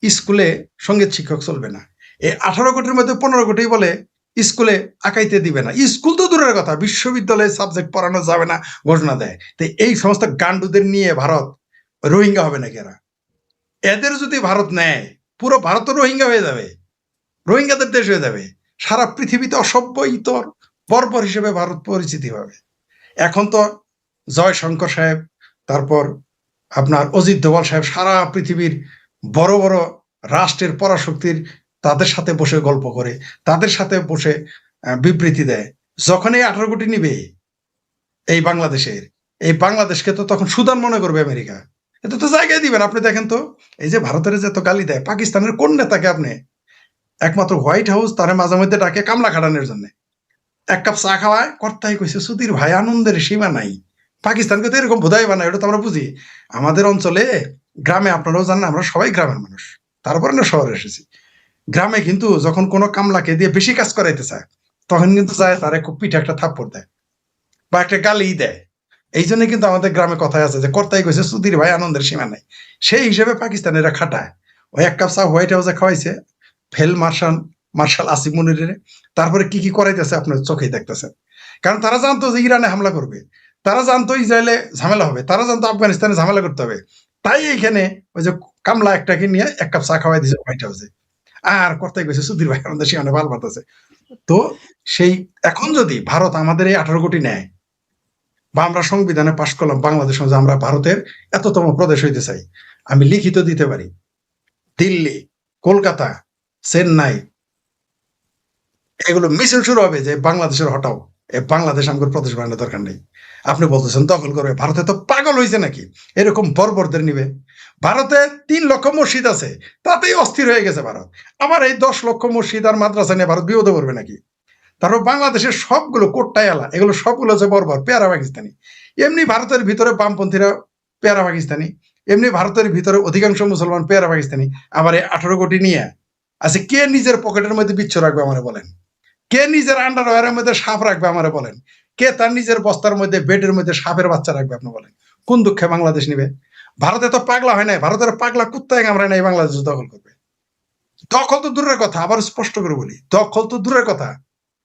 স্কুলে সঙ্গীত শিক্ষক চলবে না, এই 18 কোটির মধ্যে 15 কোটি বলে স্কুলে আঁকাইতে দিবে না, স্কুল তো দূরের কথা, বিশ্ববিদ্যালয়ে সাবজেক্ট পড়ানো যাবে না ঘোষণা দেয়। তো এই সমস্ত গান্ডুদের নিয়ে ভারত রোহিঙ্গা হবে নাকি? এদের যদি ভারত নেয়, পুরো ভারত রোহিঙ্গা হয়ে যাবে, রোহিঙ্গাদের দেশ হয়ে যাবে, সারা পৃথিবীতে অসভ্য ইতর বর্বর হিসেবে ভারত পরিচিতি পাবে। এখন তো জয়শঙ্কর সাহেব, তারপর আপনার অজিত দোভাল সাহেব সারা পৃথিবীর বড় বড় রাষ্ট্রের পরাশক্তির তাদের সাথে বসে গল্প করে, তাদের সাথে বসে বিবৃতি দেয়। যখন এই 18 কোটি নিবে এই বাংলাদেশের, এই বাংলাদেশকে তো তখন সুদান মনে করবে আমেরিকা। এতে তো জায়গায় দিবেন। আপনি দেখেন তো, এই যে ভারতের যে এত গালি দেয়, পাকিস্তানের কোন নেতাকে আপনি একমাত্র হোয়াইট হাউস তারে মাঝে মধ্যে ডাকে কামলা খাটানোর জন্য, এক কাপ চা খাওয়ায়, কর্তাই কইছে সুধীর ভাই আনন্দের সীমা নাই। পাকিস্তানকে তো এরকম বোধাই বানায়, ওটা তো আমরা বুঝি। আমাদের অঞ্চলে গ্রামে, আপনারাও জানেন আমরা সবাই গ্রামের মানুষ, তারপরে না শহরে এসেছি। গ্রামে কিন্তু যখন কোনো কামলাকে দিয়ে বেশি কাজ করাইতে চায়, তখন কিন্তু যায় তারে খুব পিঠে একটা থাপ্পড় দেয় বা একটা গালি দেয়। এই জন্য কিন্তু আমাদের গ্রামে কথায় আছে যে কর্তাই কইছে সুধীর ভাই আনন্দের সীমা নাই। সেই হিসেবে পাকিস্তানিরা খাটায়। ওই এক কাপ চা হোয়াইট হাউসে খাওয়াইছে ফেল মার্শাল আসিফ মনিরের। তারপরে কি কি করাইতেছে আপনার চোখেই দেখতেছেন। কারণ তারা জানতো যে ইরানে হামলা করবে, তারা জানতো ইসরায়েলে ঝামেলা হবে, তারা জানতো আফগানিস্তানে ঝামেলা করতে হবে। তাই এইখানে ওই যে কামলা একটাকে নিয়ে এক কাপ চা খাওয়াই দিয়েছে হোয়াইট হাউসে। আর কর্তাই কইছে সুধীর ভাই আমাদের সীমানে বাল বাতাছে। তো সেই এখন যদি ভারত আমাদের এই 18 কোটি নেয়, বা আমরা সংবিধানে পাশ করলাম বাংলাদেশ যে আমরা ভারতের এততম প্রদেশ হইতে চাই, আমি লিখিত দিতে পারি দিল্লি, কলকাতা, চেন্নাই, এগুলো মিছিল শুরু হবে যে বাংলাদেশের হটাও, এ বাংলাদেশ আমাদের প্রদেশ বানানোর দরকার নেই। আপনি বলতেছেন দখল করবে, ভারতে তো পাগল হয়েছে নাকি এরকম বর্বরদের নিবে? ভারতে 3 লক্ষ মসজিদ আছে, তাতেই অস্থির হয়ে গেছে ভারত। আবার এই 10 লক্ষ মসজিদ আর মাদ্রাসা নিয়ে ভারত বিপদে পড়বে নাকি? তারপর বাংলাদেশের সবগুলো কোট্টায়ালা, এগুলো সবগুলো হচ্ছে বর্বর পেয়ারা পাকিস্তানি। এমনি ভারতের ভিতরে বামপন্থীরা পেয়ারা পাকিস্তানি, এমনি ভারতের ভিতরে অধিকাংশ মুসলমান পেয়ারা পাকিস্তানি। আবার এই 18 কোটি নিয়ে আচ্ছা কে নিজের পকেটের মধ্যে বিচ্ছ রাখবে আমারে বলেন? কে নিজের আন্ডারওয়্যারের মধ্যে সাপ রাখবে আমারে বলেন? কে তার নিজের বস্তার মধ্যে বেডের মধ্যে সাপের বাচ্চা রাখবে আপনি বলেন? কোন দুঃখে বাংলাদেশ নিবে? ভারতে তো পাগলা হয় নাই, ভারতের পাগলা কুত্তায় কামড়ায় নাই বাংলাদেশ দখল করবে। দখল তো দূরের কথা, আবার স্পষ্ট করে বলি, দখল তো দূরের কথা।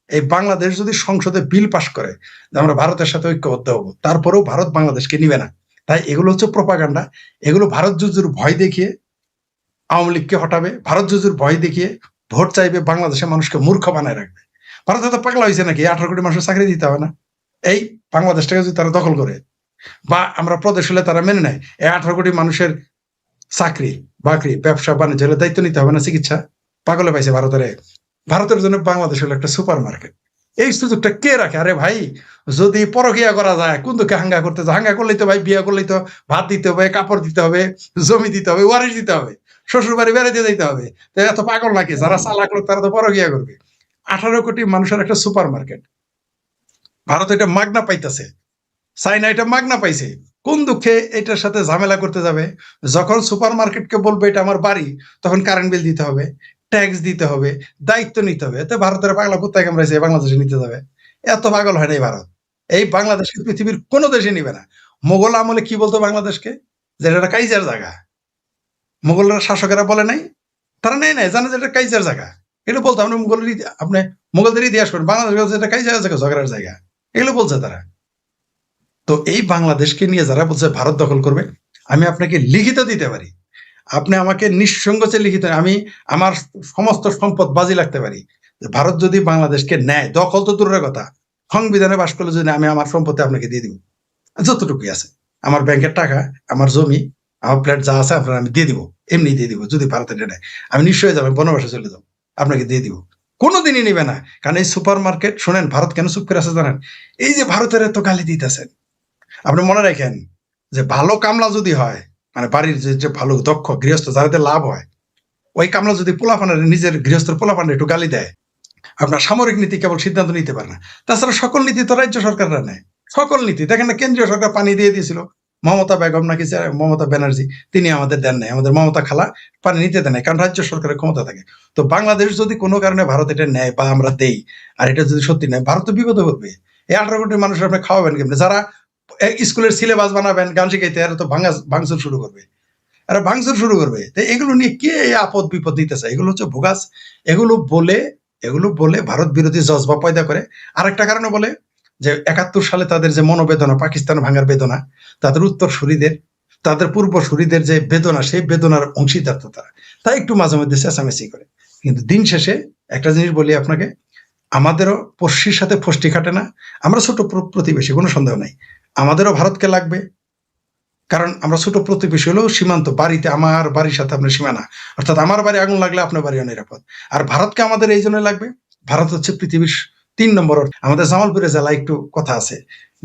এই বাংলাদেশ যদি সংসদে বিল পাশ করে যে আমরা ভারতের সাথে ঐক্যবদ্ধ হবো, তারপরেও ভারত বাংলাদেশকে নিবে না। তাই এগুলো হচ্ছে প্রোপাগান্ডা। এগুলো ভারত যুদ্ধের ভয় দেখিয়ে আওয়ামী লীগকে হটাবে, ভারত যুদ্ধের ভয় দেখিয়ে ভোট চাইবে, বাংলাদেশের মানুষকে মূর্খ বানায় রাখবে। ভারত তো পাগলা হয়েছে নাকি 18 কোটি মানুষের চাকরি দিতে হবে না? এই বাংলাদেশটাকে যদি তারা দখল করে বা আমরা প্রদেশ হলে তারা মেনে নেয়, এই 18 কোটি মানুষের চাকরি বাকরি ব্যবসা বাণিজ্য হলে দায়িত্ব নিতে হবে না, চিকিৎসা? পাগলে পাইছে ভারতের। ভারতের জন্য বাংলাদেশ হলো একটা সুপার মার্কেট। এই সুযোগটা কে রাখে? আরে ভাই, যদি পরকিয়া করা যায়, কোন দুঃখে হাঙ্গা করতে যায়? হাঙ্গা করলেই তো ভাই, বিয়ে করলেই তো ভাত দিতে হবে, কাপড় দিতে হবে, জমি দিতে হবে, ওয়ারিশ দিতে হবে, শ্বশুর বাড়ি বেড়াতে দিতে হবে। তো এত পাগল নাকি? যারা চালাক লোক তারা তো পরকিয়া করবে। 18 কোটি মানুষের একটা সুপার মার্কেট, ভারত এটা মাগনা পাইতেছে, চাইনা এটা মাগনা পাইছে। কোন দুঃখে এটার সাথে ঝামেলা করতে যাবে? যখন সুপার মার্কেটকে বলবে এটা আমার বাড়ি, তখন কারেন্ট বিল দিতে হবে, ট্যাক্স দিতে হবে, দায়িত্ব নিতে হবে। এতে ভারতের পাগলা কুত্তায় কামড়াইছে বাংলাদেশে নিতে যাবে? এত পাগল হয় নাই ভারত। এই বাংলাদেশকে পৃথিবীর কোনো দেশে নিবে না। মোগল আমলে কি বলতো বাংলাদেশকে? যে এটা কাইজার জায়গা। মোগলরা শাসকেরা বলে নাই? তারা নেয় নাই, জানে যে এটা কাইজার জায়গা। এটা বলতো আমরা আপনি মোগলদের ইতিহাস করেন, বাংলাদেশ এটা কাইজার জায়গা, ঝগড়ার জায়গা, এগুলো বলছে তারা। তো এই বাংলাদেশকে নিয়ে যারা বলছে ভারত দখল করবে, আমি আপনাকে লিখিত দিতে পারি, আপনি আমাকে নিঃসংকোচে লিখিত, আমি আমার সমস্ত সম্পদ বাজি রাখতে পারি যে ভারত যদি বাংলাদেশকে নেয়, দখল তো দূরের কথা, সংবিধানে বাস করলে যদি আমি আমার সম্পত্তি আপনাকে দিয়ে দিব, যতটুকুই আছে, আমার ব্যাংকের টাকা, আমার জমি, আমার ফ্ল্যাট যা আছে আপনার আমি দিয়ে দিব, এমনি দিয়ে দিব। যদি ভারতের নেয় আমি নিশ্চয়ই যাবো, বনবাসে চলে যাবো, আপনাকে দিয়ে দিব। কোনোদিনই নিবে না। কারণ এই সুপার মার্কেট, শোনেন ভারত কেন চুপ করে আছে জানেন? এই যে ভারতের এত গালি দিতেছেন, আপনি মনে রাখেন যে ভালো কামলা যদি হয়, মানে বাড়ির যে ভালো দক্ষ গৃহস্থ যাদের লাভ হয়, ওই কামলা যদি পোলাপানের নিজের গৃহস্থের পোলাপানের একটু গালি দেয়, আপনার সামরিক নীতি কেবল সিদ্ধান্ত নিতে পারে না, তাছাড়া সকল নীতি তো রাজ্য সরকাররা নেয়। সকল নীতি দেখেন না, কেন্দ্রীয় সরকার পানি দিয়ে দিয়েছিল, মমতা বেগম নাকি মমতা ব্যানার্জি, তিনি আমাদের দেন নাই, আমাদের মমতা খালা পানি নিতে দেন নাই, কারণ রাজ্য সরকারের ক্ষমতা থাকে। তো বাংলাদেশ যদি কোনো কারণে ভারত এটা নেয় বা আমরা দেই, আর এটা যদি সত্যি নেয়, ভারত তো বিপদে পড়বে। এই 18 কোটি মানুষ আপনি খাওয়াবেন কেমনে? যারা স্কুলের সিলেবাস বানাবেন, গান শিখাইতে, এরা তো ভাঙচুর শুরু করবে, এরা ভাঙচুর শুরু করবে। তো এগুলো নিয়ে কে আপদ বিপদ দিতে চায়? এগুলো হচ্ছে ভোগাস। এগুলো বলে ভারত বিরোধী জজবা পয়দা করে। আরেকটা কারণে বলে যে 71 সালে তাদের যে মনোবেদনা, পাকিস্তান ভাঙার বেদনা, তাদের উত্তরসূরিদের, তাদের পূর্বসূরিদের যে বেদনা, সেই বেদনার অংশীদার তো তারা, তাই একটু মাঝে মধ্যে চেঁচামেচি করে। কিন্তু দিন শেষে একটা জিনিস বলি আপনাকে, আমাদেরও পড়শির সাথে ফষ্টি খাটে না। আমরা ছোট প্রতিবেশী, কোনো সন্দেহ নাই, আমাদেরও ভারতকে লাগবে। কারণ আমরা ছোট প্রতিবেশী হলেও সীমান্ত, বাড়িতে আমার বাড়ির সাথে আপনার সীমানা, অর্থাৎ আমার বাড়ি আগুন লাগলে আপনার বাড়িও নিরাপদ। আর ভারতকে আমাদের এই জন্য লাগবে, ভারত হচ্ছে পৃথিবীর 3 নম্বর। আমাদের জামালপুরে জেলায় একটু কথা আছে,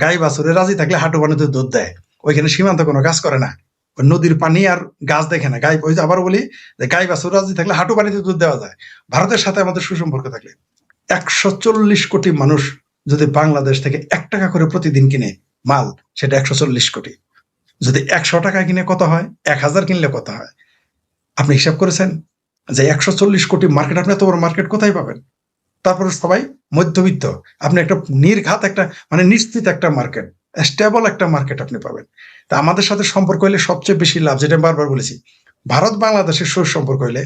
গাই বাছুরে রাজি থাকলে হাঁটু বানাতে দুধ দেয়। ওইখানে সীমান্ত কোনো কাজ করে না, ওই নদীর পানি আর গাছ দেখে না। গাই, ওই যে আবার বলি যে গাই বাছুর রাজি থাকলে হাঁটু পানিতে দুধ দেওয়া যায়। ভারতের সাথে আমাদের সুসম্পর্ক থাকলে 140 কোটি মানুষ যদি বাংলাদেশ থেকে 1 টাকা করে প্রতিদিন কিনে মাল, সেটা 140 কোটি। যদি 100 টাকা কিনে কত হয়, 1000 কিনলে কত হয়? আপনি হিসাব করেছেন যে 140 কোটি মার্কেট, আপনি এত বড় মার্কেট কোথায় পাবেন? তারপরে সবাই মধ্যবিত্ত, আপনি একটা নির্ঘাত একটা মানে নিশ্চিত একটা মার্কেট, স্টেবল একটা মার্কেট আপনি পাবেন। তা আমাদের সাথে সম্পর্ক হলে সবচেয়ে বেশি লাভ, যেটা আমি বারবার বলেছি, ভারত বাংলাদেশের সম্পর্ক হলে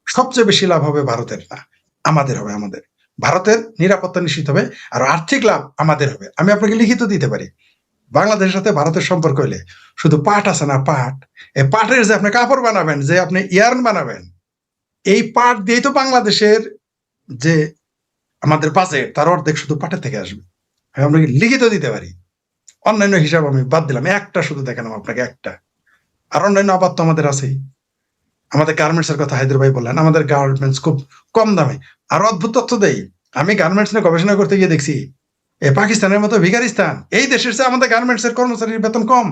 সবচেয়ে বেশি লাভ হবে ভারতের না, আমাদের হবে। আমাদের ভারতের নিরাপত্তা নিশ্চিত হবে, আর আর্থিক লাভ আমাদের হবে। আমি আপনাকে লিখিত দিতে পারি, বাংলাদেশের সাথে ভারতের সম্পর্ক হলে শুধু পাট আছে না, পাট, এই পাটের যে আপনি কাপড় বানাবেন, যে আপনি ইয়ার্ন বানাবেন, এই পাট দিয়েই তো বাংলাদেশের যে আমাদের বাজেট তার অর্ধেক শুধু পাটের থেকে আসবে। আমি আপনাকে লিখিত দিতে পারি। অন্যান্য হিসাব আমি বাদ দিলাম, একটা শুধু দেখালাম আপনাকে, একটা। আর অন্যান্য আবাদ তো আমাদের আছেই। আমাদের গার্মেন্টস এর কথা হায়দ্র ভাই বললেন, আমাদের গার্মেন্টস খুব কম দামে। আর অদ্ভুত তথ্য দেই, আমি গার্মেন্টস নিয়ে গবেষণা করতে গিয়ে দেখছি পাকিস্তানের মতো ভিখারিস্তান, এই দেশের চেয়ে আমাদের গার্মেন্টস এর কর্মচারীর বেতন কম।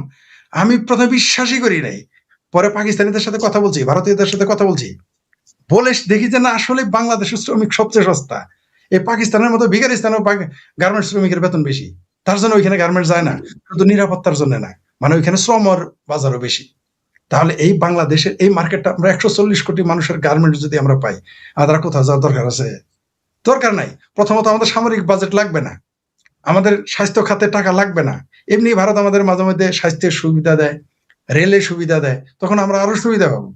আমি প্রথমে বিশ্বাসই করি নাই, পরে পাকিস্তানিদের সাথে কথা বলছি, ভারতীয়দের সাথে কথা বলছি, বলে দেখি যে না, আসলে বাংলাদেশের শ্রমিক সবচেয়ে সস্তা। এই পাকিস্তানের মতো ভিখারিস্তানেও গার্মেন্টস শ্রমিকের বেতন বেশি। তার জন্য ওইখানে গার্মেন্টস যায় না, শুধু নিরাপত্তার জন্য না, মানে ওইখানে শ্রমর বাজারও বেশি। তাহলে এই বাংলাদেশের এই মার্কেটটা, আমরা 140 কোটি মানুষের গার্মেন্টস যদি আমরা পাই, আর কোথাও যাওয়ার দরকার আছে? দরকার নাই। প্রথমত আমাদের সামরিক বাজেট লাগবে না, আমাদের স্বাস্থ্য খাতে টাকা লাগবে না। এমনি ভারত আমাদের মাঝে মধ্যে স্বাস্থ্যের সুবিধা দেয়, রেলের সুবিধা দেয়, তখন আমরা আরো সুবিধা পাবো।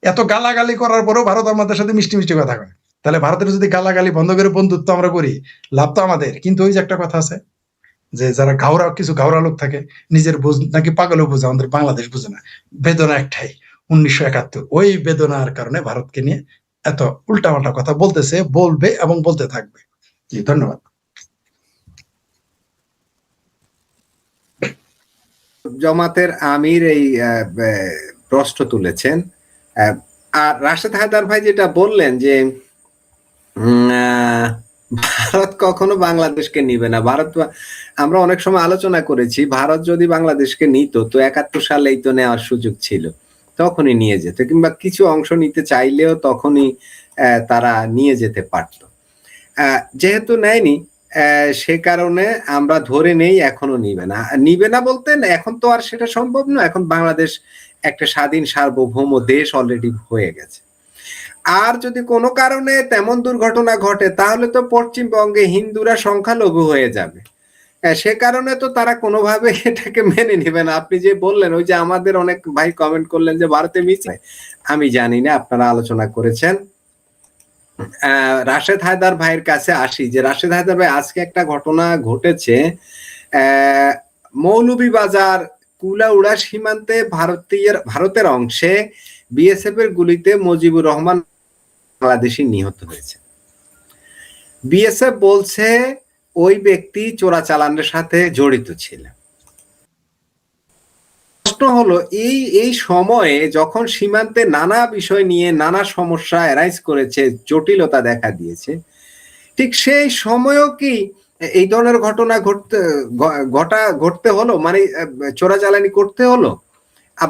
এত গালাগালি করার পরেও ভারত আমাদের সাথে মিষ্টি মিষ্টি কথা কয়। তাহলে ভারতের যদি গালাগালি বন্ধ করে বন্ধুত্ব আমরা করি, লাভ তো আমাদের। কিন্তু ওই যে একটা কথা আছে যে যারা ঘাওড়া, কিছু ঘাওড়া লোক থাকে, নিজের বুঝ নাকি পাগলও বুঝে, আমাদের বাংলাদেশ বুঝে না। বেদনা একটাই, 1971, ওই বেদনার কারণে ভারতকে নিয়ে এত উল্টাপাল্টা কথা বলতেছে, বলবে এবং বলতে থাকবে। জি, ধন্যবাদ। জামাতের আমির এই প্রশ্ন তুলেছেন। আর রাশেদ হায়দার ভাই যেটা বললেন যে ভারত কখনো বাংলাদেশকে নিবে না। আমরা অনেক সময় আলোচনা করেছি, ভারত যদি বাংলাদেশকে নিত তো 71 সালেই তো নেওয়ার সুযোগ ছিল, তখনই নিয়ে যেত, কিংবা কিছু অংশ নিতে চাইলেও তখনই তারা নিয়ে যেতে পারত। যেহেতু নেয়নি, সে কারণে আমরা ধরে নেই এখনো নিবে না বলতে এখন তো আর সেটা সম্ভব নয়। এখন বাংলাদেশ একটা স্বাধীন সার্বভৌম দেশ অলরেডি হয়ে গেছে। আর যদি কোনো কারণে তেমন দুর্ঘটনা ঘটে, তাহলে তো পশ্চিমবঙ্গে হিন্দুরা সংখ্যালঘু হয়ে যাবে। সে কারণে তো তারা কোনোভাবে এটাকে মেনে নেবে না। আপনি যে বললেন, ওই যে আমাদের অনেক ভাই কমেন্ট করলেন যে ভারতে মিছিল, আমি জানি না, আপনারা আলোচনা করেছেন। রাশেদ হায়দার ভাইয়ের কাছে আসি, যে রাশেদ হায়দার ভাই, আজকে একটা ঘটনা ঘটেছে মৌলভীবাজার কুলাউড়া সীমান্তে ভারতের অংশে বিএসএফ এর গুলিতে মুজিবুর রহমান বাংলাদেশি নিহত হয়েছে। বিএসএফ বলছে ওই ব্যক্তি চোরাচালানের সাথে জড়িত ছিলেন। প্রশ্ন হলো, এই সময়ে যখন সীমান্তে নানা বিষয় নিয়ে নানা সমস্যা অ্যারাইজ করেছে, জটিলতা দেখা দিয়েছে, ঠিক সেই সময়ও কি এই ধরনের ঘটনা ঘটতে হলো, মানে চোরাচালানি করতে হলো,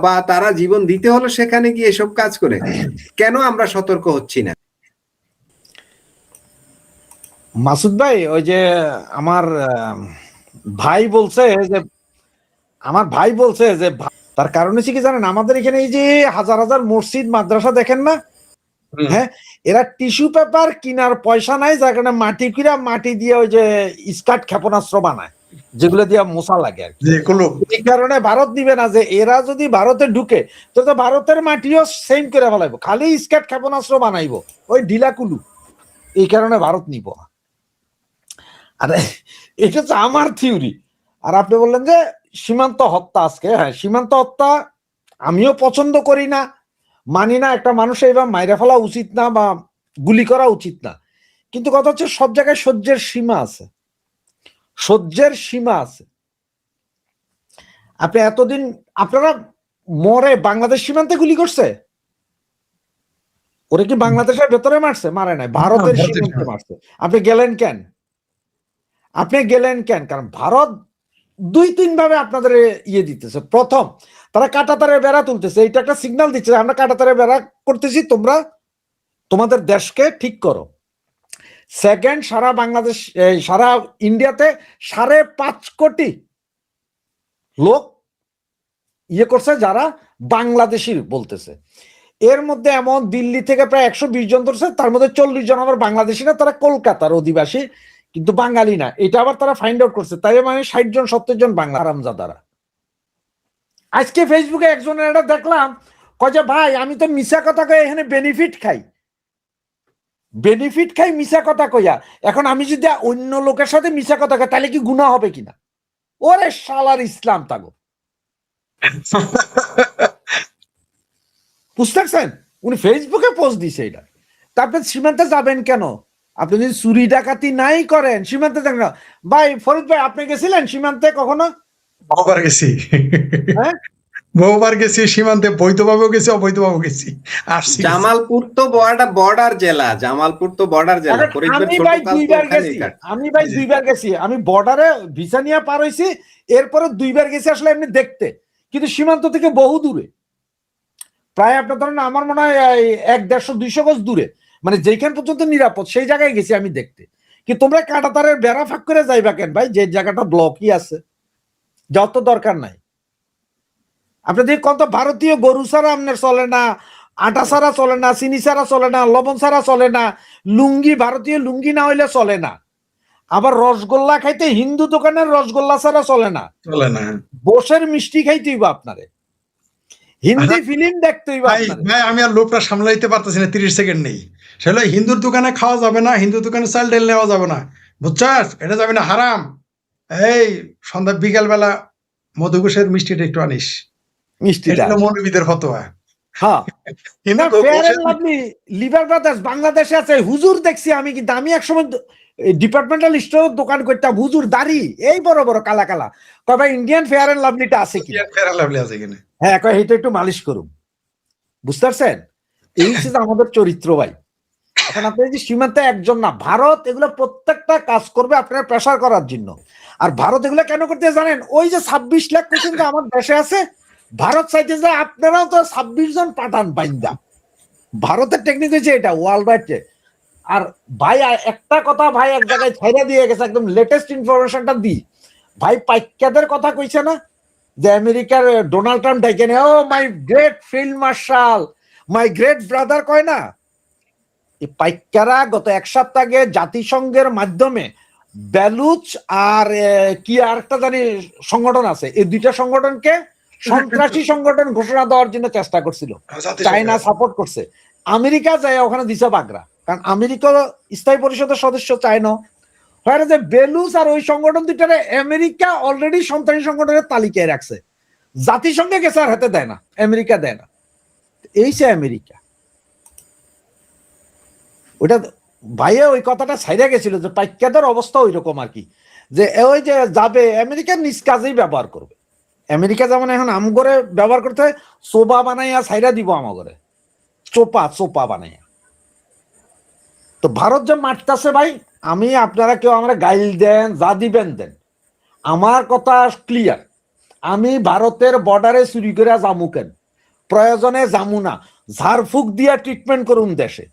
বা তারা জীবন দিতে হলো সেখানে গিয়ে এসব কাজ করে? কেন আমরা সতর্ক হচ্ছি না? মাসুদ ভাই, ওই যে আমার ভাই বলছে যে তার কারণ হচ্ছে কি জানেন, আমাদের এখানে এই যে হাজার হাজার মসজিদ মাদ্রাসা দেখেন না, হ্যাঁ, এরা টিস্যু পেপার কিনার পয়সা নাই, যার কারণে মাটি দিয়ে ওই যে স্কার্ট ক্ষেপণাস্ত্র বানায়, যেগুলো দিয়ে মশা লাগে আর কি। এই কারণে ভারত নিবে না, যে এরা যদি ভারতে ঢুকে তো ভারতের মাটিও সেম করে ফেলাইবো, খালি স্কার্ট ক্ষেপণাস্ত্র বানাইবো ওই ঢিলাকুলু। এই কারণে ভারত নিব। আর এটা হচ্ছে আমার থিওরি। আর আপনি বললেন যে সীমান্ত হত্যা আজকে, হ্যাঁ, সীমান্ত হত্যা আমিও পছন্দ করি না, মানি না। একটা মানুষ এইবার মাইরা ফেলা উচিত না বা গুলি করা উচিত না, কিন্তু কথা হচ্ছে সব জায়গায় সহ্যের সীমা আছে, সহ্যের সীমা আছে। আপনি এতদিন আপনারা মরে বাংলাদেশ সীমান্তে গুলি করছে, ওরা কি বাংলাদেশের ভেতরে মারছে? মারে নাই, ভারতের সীমান্তে মারছে। আপনি গেলেন কেন? কারণ ভারত 2-3 ভাবে আপনাদের ইয়ে দিতেছে। প্রথম, তারা কাঁটাতারের বেড়া তুলতেছে, এটা একটা সিগন্যাল দিচ্ছে আমরা কাঁটাতারের বেড়া করতেছি, তোমরা তোমাদের দেশকে ঠিক করো। সেকেন্ড, সারা বাংলাদেশ সারা ইন্ডিয়াতে 5.5 কোটি লোক ইয়ে করছে যারা বাংলাদেশি বলতেছে। এর মধ্যে এমন দিল্লি থেকে প্রায় 120 জন ধরছে, তার মধ্যে 40 জন আবার বাংলাদেশি না, তারা কলকাতার অধিবাসী কিন্তু বাঙালি না, এটা আবার তারা ফাইন্ড আউট করছে। তাই মানে 60 জন 70 জন বাংলা হারামজাদারা। আজকে ফেসবুকে একজনের এটা দেখলাম, কয় যে ভাই আমি তো মিশা কথা কই এখানে বেনিফিট খাই মিশা কথা কইয়া, এখন আমি যদি অন্য লোকের সাথে মিশা কথা কই তাহলে কি গুনাহ হবে কিনা? ওরে শালার ইসলাম তাগো, বুঝতে পারছেন? উনি ফেসবুকে পোস্ট দিছে এটা। তারপরে সীমান্তে যাবেন কেন? আপনি যদি চুরি ডাকাতি নাই করেন সীমান্তে যাবেন না। ভাই ফরিদ ভাই, আপনি গেছিলেন সীমান্তে কখনো? বহুবার গেছি, হ্যাঁ, বহুবার গেছি সীমান্তে, বৈধভাবেও গেছি অবৈধভাবেও গেছি, আসছি। জামালপুর তো বর্ডার জেলা, জামালপুর তো বর্ডার জেলা। ফরিদপুর আমি ছোট ভাই কাল তো 2 বার ওখানেই গেছি, কাটছে। আমি 2 বার গেছি, আমি বর্ডারে ভিসা নিয়ে পার হইছি, এরপরে 2 বার গেছি আসলে এমনি দেখতে, কিন্তু সীমান্ত থেকে বহু দূরে, প্রায় আপনার ধরেন আমার মনে হয় 100-150-200 গজ দূরে, মানে যেখান পর্যন্ত নিরাপদ সেই জায়গায় গেছি আমি দেখতে। কি তোমরা কাঁটাতারের বেড়া ফাঁক করে যাইবা কেন ভাই, যে জায়গাটা ব্লকই আছে, যত দরকার নাই। আপনি দেখি কত ভারতীয় গরু ছাড়া আপনার চলে না, আটা ছাড়া চলে না, চিনি ছাড়া চলে না, লবণ ছাড়া চলে না, লুঙ্গি ভারতীয় লুঙ্গি না হইলে চলে না, আবার রসগোল্লা খাইতে হিন্দু দোকানের রসগোল্লা ছাড়া চলে না, চলে না। বসের মিষ্টি খাইতে হইব আপনারে, হিন্দি ফিল্ম দেখতে হইব ভাই আপনারে। ভাই আমি আর লোকটা সামলাইতে পারতেছি না, 30 সেকেন্ড নেই। সেটা হিন্দুর দোকানে খাওয়া যাবে না, হিন্দু দোকানে চাল ডাল নেওয়া যাবে না, বুঝছাস? এটা যাবে না, হারাম। এই সন্ধ্যা বিকাল বেলা মধুঘোষের মিষ্টিটা একটু আনিস, মিষ্টিটা এটা মৌলবীদের ফতোয়া। হ্যাঁ, কিন্তু Fair and Lovely Lever Brothers বাংলাদেশে আছে, হুজুর দেখছি আমি, কিন্তু আমি একসময় ডিপার্টমেন্টাল স্টোর দোকান করতাম, হুজুর দাড়ি এই বড় বড় কালা কালা, কবে ইন্ডিয়ান ফেয়ার এন্ড লাভলিটা আছে কি? আছে কিনা? হ্যাঁ, কয় এটা একটু মালিশ করুন, বুঝতে পারছেন? এই হচ্ছে আমাদের চরিত্র ভাই। এখন আপনি যে সীমান্তে একজন না, ভারত এগুলো প্রত্যেকটা কাজ করবে আপনার প্রেসার করার জন্য। আর ভারত এগুলো কেন করতে জানেন? ওই যে 26 লাখ কোশ্চেন যে আমার দেশে আছে, ভারত চাইতে যে আপনারাও তো 26 জন পাঠান বাইন্দা। ভারতের টেকনিক হয়েছে এটা ওয়ার্ল্ড ওয়াইড। আর ভাই একটা কথা ভাই এক জায়গায় ছাইরা দিয়ে গেছে, একদম লেটেস্ট ইনফরমেশনটা দিই ভাই, পাইক্যাদের কথা কইছে না যে আমেরিকার ডোনাল্ড ট্রাম্প ডেকে নেয়, ও মাই গ্রেট ফিল্ড মার্শাল, মাই গ্রেট ব্রাদার কয় না, এই পাইক্যারা গত 1 সপ্তাহ আগে জাতিসংঘের মাধ্যমে বেলুচ আর কি আর একটা জানি সংগঠন আছে, এই 2টা সংগঠনকে সন্ত্রাসী সংগঠন ঘোষণা দেওয়ার জন্য চেষ্টা করছিল, চায়না সাপোর্ট করছে, আমেরিকা যায় ওখানে দিছে বাগরা, কারণ আমেরিকা স্থায়ী পরিষদের সদস্য চায় না। হয় যে বেলুচ আর ওই সংগঠন দুইটারে আমেরিকা অলরেডি সন্ত্রাসী সংগঠনের তালিকায় রাখছে, জাতিসংঘে গেছে আর হাতে দেয় না, আমেরিকা দেয় না। এই সে আমেরিকা, ওইটা ভাইয়া ওই কথাটা ছাইরা গেছিল যে পাইক্যাদের অবস্থা ওই রকম আর কি, যে ওই যে যাবে আমেরিকার নিজ কাজেই ব্যবহার করবে। আমেরিকা যেমন এখন আমগরে ব্যবহার করতে হয়, সোবা বানাইয়া ছাইরা দিব আমাগরে, চোপা বানাইয়া। তো ভারত যে মারতেছে ভাই, আমি আপনারা কেউ আমরা গাইল দেন যা দিবেন দেন, আমার কথা ক্লিয়ার, আমি ভারতের বর্ডারে চুরি করে জামু কেন? প্রয়োজনে জামু না, ঝাড়ফুক দিয়া ট্রিটমেন্ট করুন দেশে,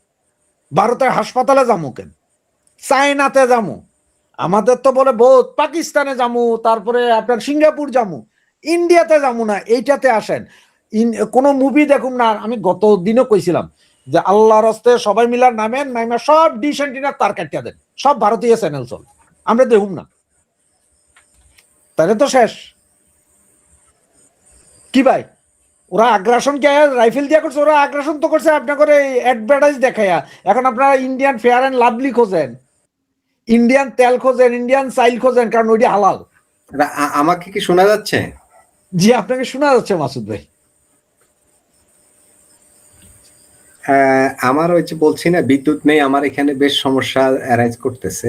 ভারতের হাসপাতালে জামু কেন? চায়নাতে জামু, আমাদের তো বলে বহুত, পাকিস্তানে জামু, তারপরে আপনার সিঙ্গাপুর জামু, ইন্ডিয়াতে জামু না, এইটাতে আসেন। কোন মুভি দেখুন না, আমি গত দিনও কইছিলাম যে আল্লাহর হস্তে সবাই মিলার নামেন, নামে সব ডিশ এন্টিনার তার কাটিয়া দেন, সব ভারতীয় চ্যানেল চল, আমরা দেখুন না, তাহলে তো শেষ। কি ভাই, ওরা আগ্রাসন কে রাইফেল দিয়া করছে? ওরা আগ্রাসন তো করছে আপনার করে অ্যাডভার্টাইজ দেখাইয়া। এখন আপনারা ইন্ডিয়ান ফেয়ার এন্ড লাভলি খোঁজেন, ইন্ডিয়ান তেল খোঁজেন, ইন্ডিয়ান সাইল খোঁজেন, কারণ ওইটা হালাল। আমাকে কি শোনা যাচ্ছে? জি, আপনাকে শোনা যাচ্ছে মাসুদ ভাই। আমার ওই যে বলছি না বিদ্যুৎ নেই, আমার এখানে বেশ সমস্যা অ্যারাইজ করতেছে,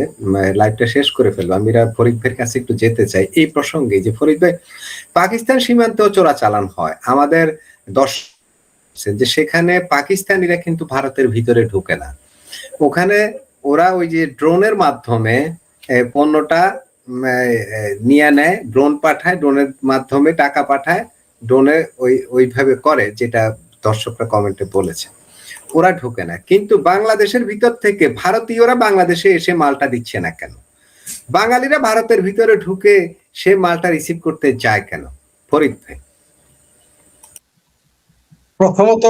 লাইভটা শেষ করে ফেলবো। আমি ফরিদ ভাইয়ের কাছে একটু যেতে চাই এই প্রসঙ্গে, যে ফরিদ ভাই, পাকিস্তান সীমান্তেও চোরাচালান হয়, আমাদের যে সেখানে পাকিস্তানিরা কিন্তু ভারতের ভিতরে ঢুকে না, ওখানে ওরা ওই যে ড্রোনের মাধ্যমে পণ্যটা নিয়ে নেয়, ড্রোন পাঠায়, ড্রোনের মাধ্যমে টাকা পাঠায়, ডোনে ওইভাবে করে, যেটা দর্শকরা কমেন্টে বলেছে, ওরা ঢুকে না। কিন্তু বাংলাদেশের ভিতর থেকে ভারতীয়রা বাংলাদেশে এসে মালটা দিচ্ছে না কেন? বাঙালিরা ভারতের ভিতরে ঢুকে সে মালটা রিসিভ করতে যায় কেন? ফরিদ ভাই। প্রথমত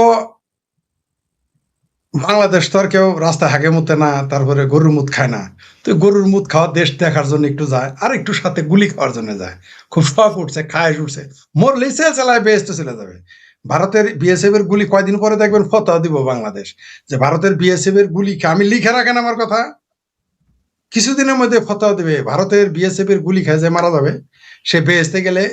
বাংলাদেশ তো আর কেউ রাস্তায় হাগে মুতে না, তারপরে গরুর মুত খায় না। তো গরুর মুত খাওয়ার দেশ দেখার জন্য একটু যায়, আর একটু সাথে গুলি খাওয়ার জন্য যায়। খুব শখ উঠছে, খায় উঠছে, মরলেই সেল চালায় বেহেস্ত চলে যাবে। ভারতের বিএসএফ এর গুলি কয়দিন পরে দেখবেন ফতোয়া দিব বাংলাদেশ যে ভারতের বিএসএফ এর গুলি আমি লিখে রাখেন আমার কথা, কিছুদিনের মধ্যে ফতোয়া দিবে ভারতের বিএসএফ এর গুলি খায় যে মারা যাবে সে বেহেস্তে গেলে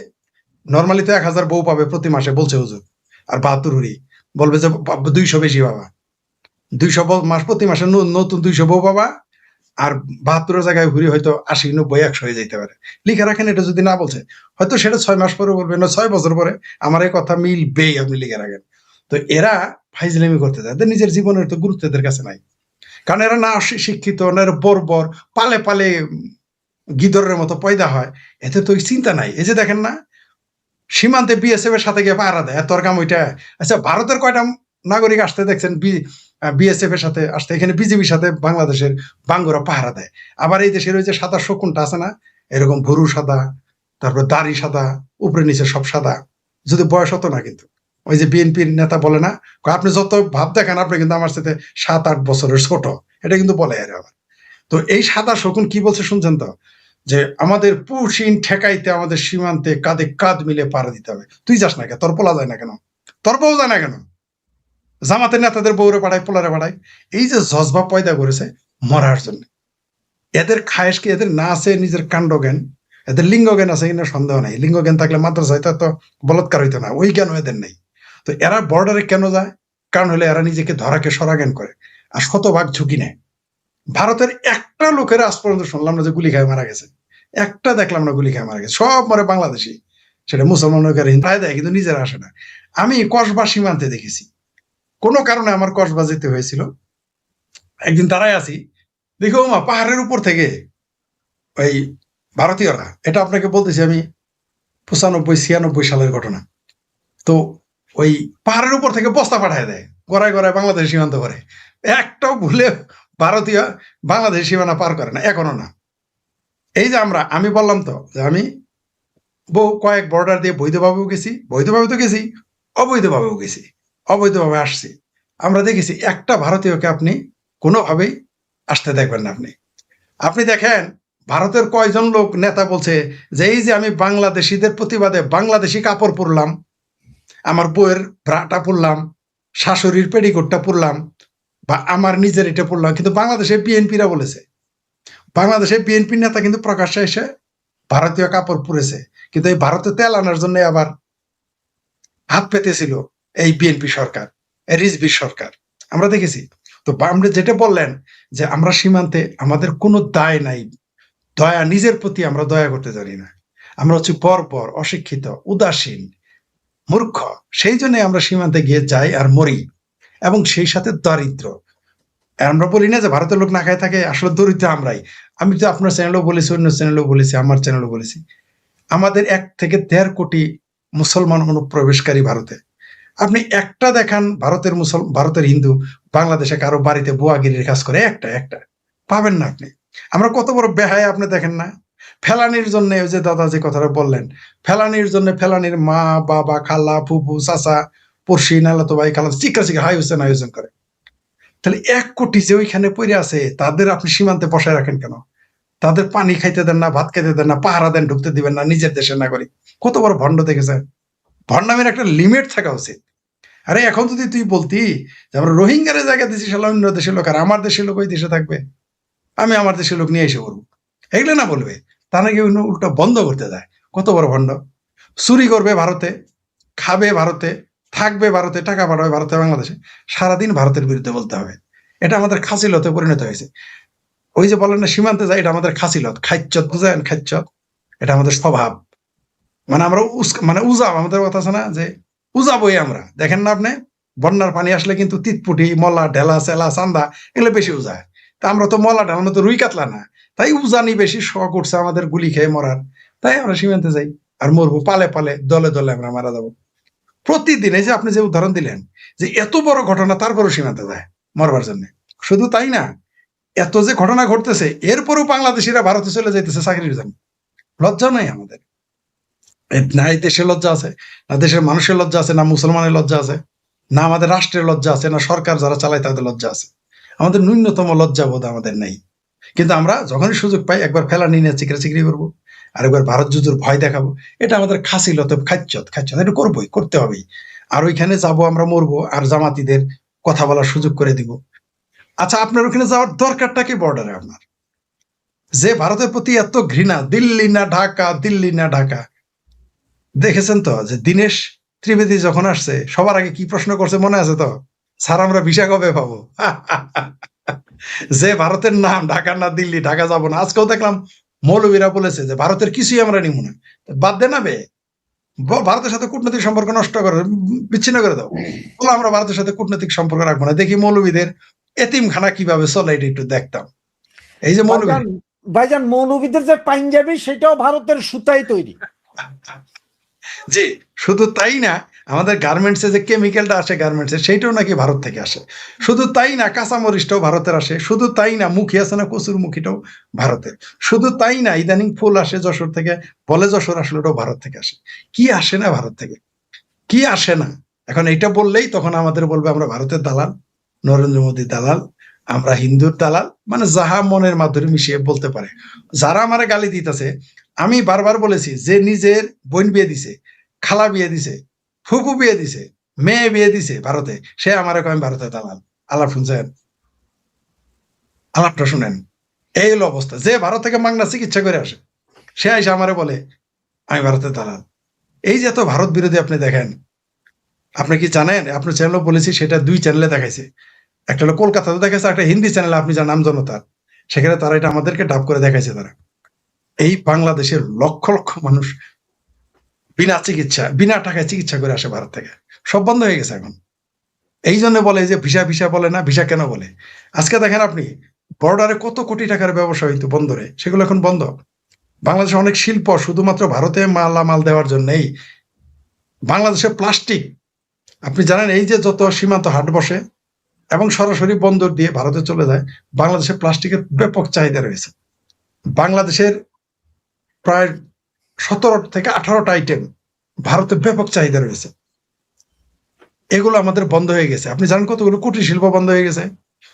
নর্মালি তো 1000 বউ পাবে প্রতি মাসে বলছে হুজুর, আর 72 হুরি বলবে যে 200 বেশি বাবা, 200 মাস প্রতি মাসে নতুন 200 বউ পাবা, আর 72 জায়গায় ঘুরি হয়তো 80, 90, 100 হয়ে যেতে পারে। লিখে রাখেন, এটা যদি না বলছে হয়তো সেটা 6 মাস পরে বলবে, না 6 বছর পরে। আমার এই কথা মিলবেই, আপনি লিখে রাখেন। তো এরা ফাইজলামি করতে যায়, এদের নিজের জীবনের তো গুরুত্ব এদের কাছে নাই, কারণ এরা না শিক্ষিত, না এরা বর্বর, পালে পালে গিদরের মতো পয়দা হয়, এতে তো চিন্তা নাই। এই যে দেখেন না, সীমান্তে বিএসএফ এর সাথে গিয়ে পাহারা দেয়, এত কাম ওইটা। আচ্ছা, ভারতের কয়টা নাগরিক আসতে দেখছেন বিএসএফ এর সাথে আসতে? এখানে বিজেপির সাথে বাংলাদেশের বাঙ্গুরা পাহারা দেয়। আবার এই দেশের ওই যে সাদা শকুনটা আছে না, এরকম ভুরু সাদা, তারপর দাড়ি সাদা, উপরে নিচে সব সাদা, যদি বয়স হতো না। কিন্তু ওই যে বিএনপির নেতা বলে না, আপনি যত ভাব দেখান আপনি কিন্তু আমার সাথে 7-8 বছরের ছোট, এটা কিন্তু বলে আর আবার। তো এই সাদা শকুন কি বলছে শুনছেন তো, যে আমাদের পুশিন ঠেকাইতে আমাদের সীমান্তে কাঁধে কাঁধ মিলে পাড়া দিতে হবে। তুই যাস না কেন? তোর পোলা যায় না কেন? তোর বউ যায় না কেন? জামাতের নেতাদের বউরে পাঠায়, পোলারে পাঠায়। এই যে জজবা পয়দা করেছে মরার জন্য। এদের খায়েশ কি এদের না আছে নিজের কাণ্ড জ্ঞান? এদের লিঙ্গ জ্ঞান আছে কিনা সন্দেহ নাই। লিঙ্গ জ্ঞান থাকলে মাদ্রাসায় তো বলৎকার হইতো না, ওই জ্ঞান এদের নেই। তো এরা বর্ডারে কেন যায়? কারণ হলে এরা নিজেকে ধরাকে সরা জ্ঞান করে, আর শতভাগ ঝুঁকি নেয়। ভারতের একটা লোকের আজ পর্যন্ত শুনলাম না যে গুলি খায় মারা গেছে, একটা দেখলাম না গুলি খায় মারা গেছে। সব মরে বাংলাদেশি, সেটা মুসলমান হোক আর হিন্দু দেয়, কিন্তু নিজেরা আসে না। আমি কসবা সীমান্তে দেখেছি, কোনো কারণে আমার কসবা যেতে হয়েছিল। একদিন দাঁড়ায় আছি, দেখো মা পাহাড়ের উপর থেকে ওই ভারতীয়রা, এটা আপনাকে বলতেছি আমি 95-96 সালের ঘটনা। তো ওই পাহাড়ের উপর থেকে বস্তা পাঠায় দেয়, গড়ায় গড়ায় বাংলাদেশ সীমান্ত করে। একটাও ভুলে ভারতীয় বাংলাদেশ সীমানা পার করে না, এখনো না। এই যে আমি বললাম তো যে আমি কয়েক বর্ডার দিয়ে বৈধভাবেও গেছি, বৈধভাবে তো গেছি, অবৈধভাবেও গেছি, অবৈধভাবে আসছি। আমরা দেখেছি একটা ভারতীয়কে আপনি কোনোভাবেই আসতে দেখবেন না। আপনি দেখেন ভারতের কয়জন লোক নেতা বলছে যে এই যে আমি বাংলাদেশিদের প্রতিবাদে বাংলাদেশি কাপড় পরলাম, আমার বউয়ের ব্রাটা পরলাম, শাশুড়ির পেডিকোটটা পরলাম, বা আমার নিজের এটা পরলাম। কিন্তু বাংলাদেশে বিএনপিরা বলেছে, বাংলাদেশের বিএনপির নেতা কিন্তু প্রকাশ্যে এসে ভারতীয় কাপড় পরেছে। কিন্তু এই ভারতে তেল আনার জন্য আবার হাত পেতেছিল এই বিএনপি সরকার, রিজভি সরকার, আমরা দেখেছি। তো আমরা যেটা বললেন যে আমরা সীমান্তে আমাদের কোনো দায় নাই, দয়া নিজের প্রতি আমরা দয়া করতে জানি না, আমরা হচ্ছে বর্বর, অশিক্ষিত, উদাসীন, মূর্খ। সেই জন্য আমরা সীমান্তে গিয়ে যাই আর মরি, এবং সেই সাথে দারিদ্র। আমরা বলি না যে ভারতের লোক না খায় থাকে, আসলে দরিদ্র আমরাই। আমি তো আপনার চ্যানেলেও বলেছি, অন্য চ্যানেলেও বলেছি, আমার চ্যানেলেও বলেছি, আমাদের 1 থেকে 1.5 কোটি মুসলমান অনুপ্রবেশকারী ভারতে। আপনি একটা দেখান ভারতের হিন্দু বাংলাদেশে কারো বাড়িতে বুয়াগিরির কাজ করে, একটা পাবেন না আপনি। আমরা কত বড় বেহায় আপনি দেখেন না? ফেলানির জন্য ওই যে দাদা যে কথাটা বললেন, ফেলানির জন্য ফেলানির মা, বাবা, খালা, ফুফু, চাচা, পড়শি, নালাতো ভাই, খালা চিকা হাই হোসেন আয়োজন করে। তাহলে 1 কোটি যে ওইখানে পড়ে আছে, তাদের আপনি সীমান্তে বসায় রাখেন কেন? তাদের পানি খাইতে দেন না, ভাত খাইতে দেন না, পাহারা দেন, ঢুকতে দিবেন না, নিজের দেশের নাগরিক। কত বড় ভণ্ড দেখেছেন? ভণ্ডামের একটা লিমিট থাকা উচিত। আরে এখন যদি তুই বলতি যে আমরা রোহিঙ্গারে জায়গা দিচ্ছি, শালা অন্য দেশের লোক, আর আমার দেশের লোক ওই দেশে থাকবে, আমি আমার দেশের লোক নিয়ে এসে করবো, এগুলো না বলবে, তা নাকি উল্টা বন্ধ করতে যায়। কত বড় ভণ্ড! চুরি করবে ভারতে, খাবে ভারতে, থাকবে ভারতে, টাকা পাঠাবে ভারতে, বাংলাদেশে, সারাদিন ভারতের বিরুদ্ধে বলতে হবে। এটা আমাদের খাসিলতে পরিণত হয়েছে। ওই যে বলেন না সীমান্তে যায়, এটা আমাদের খাসিলত, খাইচ্ছত, বুঝেন? খাইচ্ছত, এটা আমাদের স্বভাব। মানে আমরা উজাব, আমাদের কথা আছে না যে উজাবই আমরা। দেখেন না আপনি, বন্যার পানি আসলে কিন্তু তিতপুটি, মলা, ঢেলা, চেলা, চান্দা এগুলো বেশি উজায়। তা আমরা তো মলা ঢেলা, আমরা তো রুই কাতলা না, তাই উজানি বেশি শখ উঠছে আমাদের গুলি খেয়ে মরার। তাই আমরা সীমান্তে যাই আর মরবো, পালে পালে, দলে দলে আমরা মারা যাবো। প্রতিদিন এই যে আপনি যে উদাহরণ দিলেন যে এত বড় ঘটনা তারপরও সীমান্তে যায় মরবার জন্য, শুধু তাই না, এত যে ঘটনা ঘটতেছে এরপরও বাংলাদেশিরা ভারতে চলে যাইতেছে চাকরির জন্য। লজ্জা নাই আমাদের? না এই দেশের লজ্জা আছে, না দেশের মানুষের লজ্জা আছে, না মুসলমানের লজ্জা আছে, না আমাদের রাষ্ট্রের লজ্জা আছে, না সরকার যারা চালায় তাদের লজ্জা আছে? আমাদের ন্যূনতম লজ্জাবোধ আমাদের নেই। কিন্তু আমরা যখনই সুযোগ পাই একবার ফেলানি নিয়ে চিকরি করবো, আর একবার ভারত যুদ্ধের ভয় দেখাবো। এটা আমাদের খাসিল, খাচ্ছত এটা করবোই, করতে হবেই। আর ওইখানে যাব আমরা মরবো, আর জামাতিদের কথা বলার সুযোগ করে দিব। আচ্ছা, আপনার ওখানে যাওয়ার দরকারটা কি বর্ডারে আপনার? যে ভারতের প্রতি এত ঘৃণা, দিল্লি না ঢাকা, দিল্লি না ঢাকা। দেখেছেন তো যে দীনেশ ত্রিবেদী যখন আসছে সবার আগে কি প্রশ্ন করছে মনে আছে তো? স্যার আমরা ভিসা কবে পাবো? যে ভারতের নাম ঢাকা না দিল্লি, ঢাকা যাবো না। আজকেও দেখলাম মৌলবীরা বলেছে যে ভারতের কিছুই আমরা নিব না। বাদ দে না বে, ভারতের সাথে কূটনৈতিক সম্পর্ক নষ্ট করে, বিচ্ছিন্ন করে দাও, বলো আমরা ভারতের সাথে কূটনৈতিক সম্পর্ক রাখবো না। দেখি মৌলবীদের এতিমখানা কিভাবে চলে, এটা একটু দেখতাম। এই যে মৌলবী ভাইজান, মৌলবীদের যে পাঞ্জাবি সেটাও ভারতের সুতাই তৈরি। জি, শুধু তাই না, আমাদের গার্মেন্টসে যে কেমিক্যালটা আসে গার্মেন্টসে, সেইটাও নাকি ভারত থেকে আসে। শুধু তাই না, কাঁচামরিচটাও ভারতের আসে। শুধু তাই না, মুখী আছে না কচুর মুখীটাও ভারতের। শুধু তাই না, ইদানিং ফুল আসে যশোর থেকে, বলে যশোর আসলে ওটাও ভারত থেকে আসে। কি আসে না ভারত থেকে, কি আসে না? এখন এইটা বললেই তখন আমাদের বলবে আমরা ভারতের দালাল, নরেন্দ্র মোদী দালাল, আমরা হিন্দুর দালাল, মানে যাহা মনের মাধুরী মিশিয়ে বলতে পারে। যারা আমারে গালি দিতেছে, আমি বারবার বলেছি যে নিজের বোন বিয়ে দিছে, খালা বিয়ে দিছে, ফুফু বিয়ে দিছে, মেয়ে বিয়ে দিছে ভারতে, সে আমারে কয় আমি ভারতের দালাল। আলাপ শুনছেন? আলাপটা শুনেন। এই হলো অবস্থা। যে ভারত থেকে মাংনা চিকিৎসা করে আসে, সে এসে আমারে বলে আমি ভারতের দালাল। এই যে এত ভারত বিরোধী আপনি দেখেন, আপনি কি জানেন? আপনার চ্যানেলও বলেছি, সেটা 2 চ্যানেলে দেখাইছে। একটা হলো কলকাতাতে দেখাইছে, একটা হিন্দি চ্যানেলে, আপনি যার নাম জানো তার, সেখানে তারা এটা আমাদেরকে ডাব করে দেখাইছে। তারা এই বাংলাদেশের লক্ষ লক্ষ মানুষ বিনা চিকিৎসা, বিনা টাকায় চিকিৎসা করে আসে ভারত থেকে। সব বন্ধ হয়ে গেছে এখন। এই জন্য বলে যে ভিসা ভিসা বলে না, ভিসা কেন বলে? আজকে দেখেন আপনি বর্ডারে কত কোটি টাকার ব্যবসা হইতো বন্দরে, সেগুলো এখন বন্ধ। বাংলাদেশে অনেক শিল্প শুধুমাত্র ভারতে মালামাল দেওয়ার জন্যই। বাংলাদেশে প্লাস্টিক, আপনি জানেন এই যে যত সীমান্ত হাট বসে এবং সরাসরি বন্দর দিয়ে ভারতে চলে যায়, বাংলাদেশে প্লাস্টিকের ব্যাপক চাহিদা রয়েছে। বাংলাদেশের প্রায় 17 থেকে 18টা আইটেম ভারতে ব্যাপক চাহিদা রয়েছে। এগুলো আমাদের বন্ধ হয়ে গেছে। আপনি জানেন কতগুলো কুটির শিল্প বন্ধ হয়ে গেছে?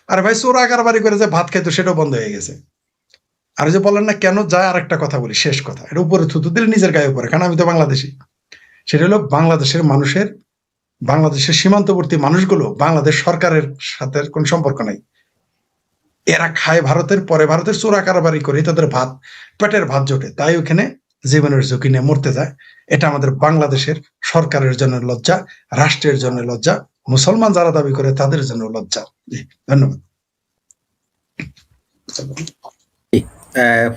আরে ভাই, চোরা কারবারি করে যে ভাত খাইতো সেটাও বন্ধ হয়ে গেছে। আর যে বলেন না কেন যায়, আর একটা কথা বলি, শেষ কথা, এটা উপরে থুতু দিলে নিজের গায়ে উপরে, কারণ আমি তো বাংলাদেশি। সেটা হলো বাংলাদেশের মানুষের, বাংলাদেশের সীমান্তবর্তী মানুষগুলো বাংলাদেশ সরকারের সাথে কোনো সম্পর্ক নাই। এরা খায় ভারতের, পরে ভারতের চোরা কারবারি করে তাদের ভাত, পেটের ভাত জোটে, তাই ওখানে জীবনের ঝুঁকি নিয়ে মরতে যায়। এটা আমাদের বাংলাদেশের সরকারের জন্য লজ্জা, রাষ্ট্রের জন্য লজ্জা, মুসলমান যারা দাবি করে তাদের জন্য লজ্জা। জি, ধন্যবাদ।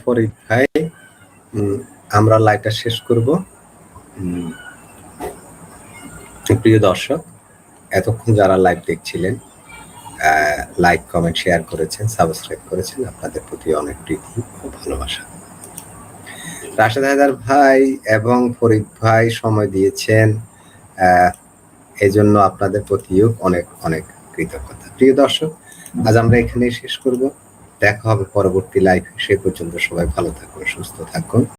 ফরিদ ভাই, আমরা লাইভটা শেষ করব। প্রিয় দর্শক, এতক্ষণ যারা লাইভ দেখছিলেন, লাইক, কমেন্ট, শেয়ার করেছেন, সাবস্ক্রাইব করেছেন, আপনাদের প্রতি অনেক প্রীতি ও ভালোবাসা। রাশেদ হায়দার ভাই এবং ফরিদ ভাই সময় দিয়েছেন, এই জন্য আপনাদের প্রতিও অনেক অনেক কৃতজ্ঞতা। প্রিয় দর্শক, আজ আমরা এখানেই শেষ করব। দেখা হবে পরবর্তী লাইভে। সে পর্যন্ত সবাই ভালো থাকুন, সুস্থ থাকুন।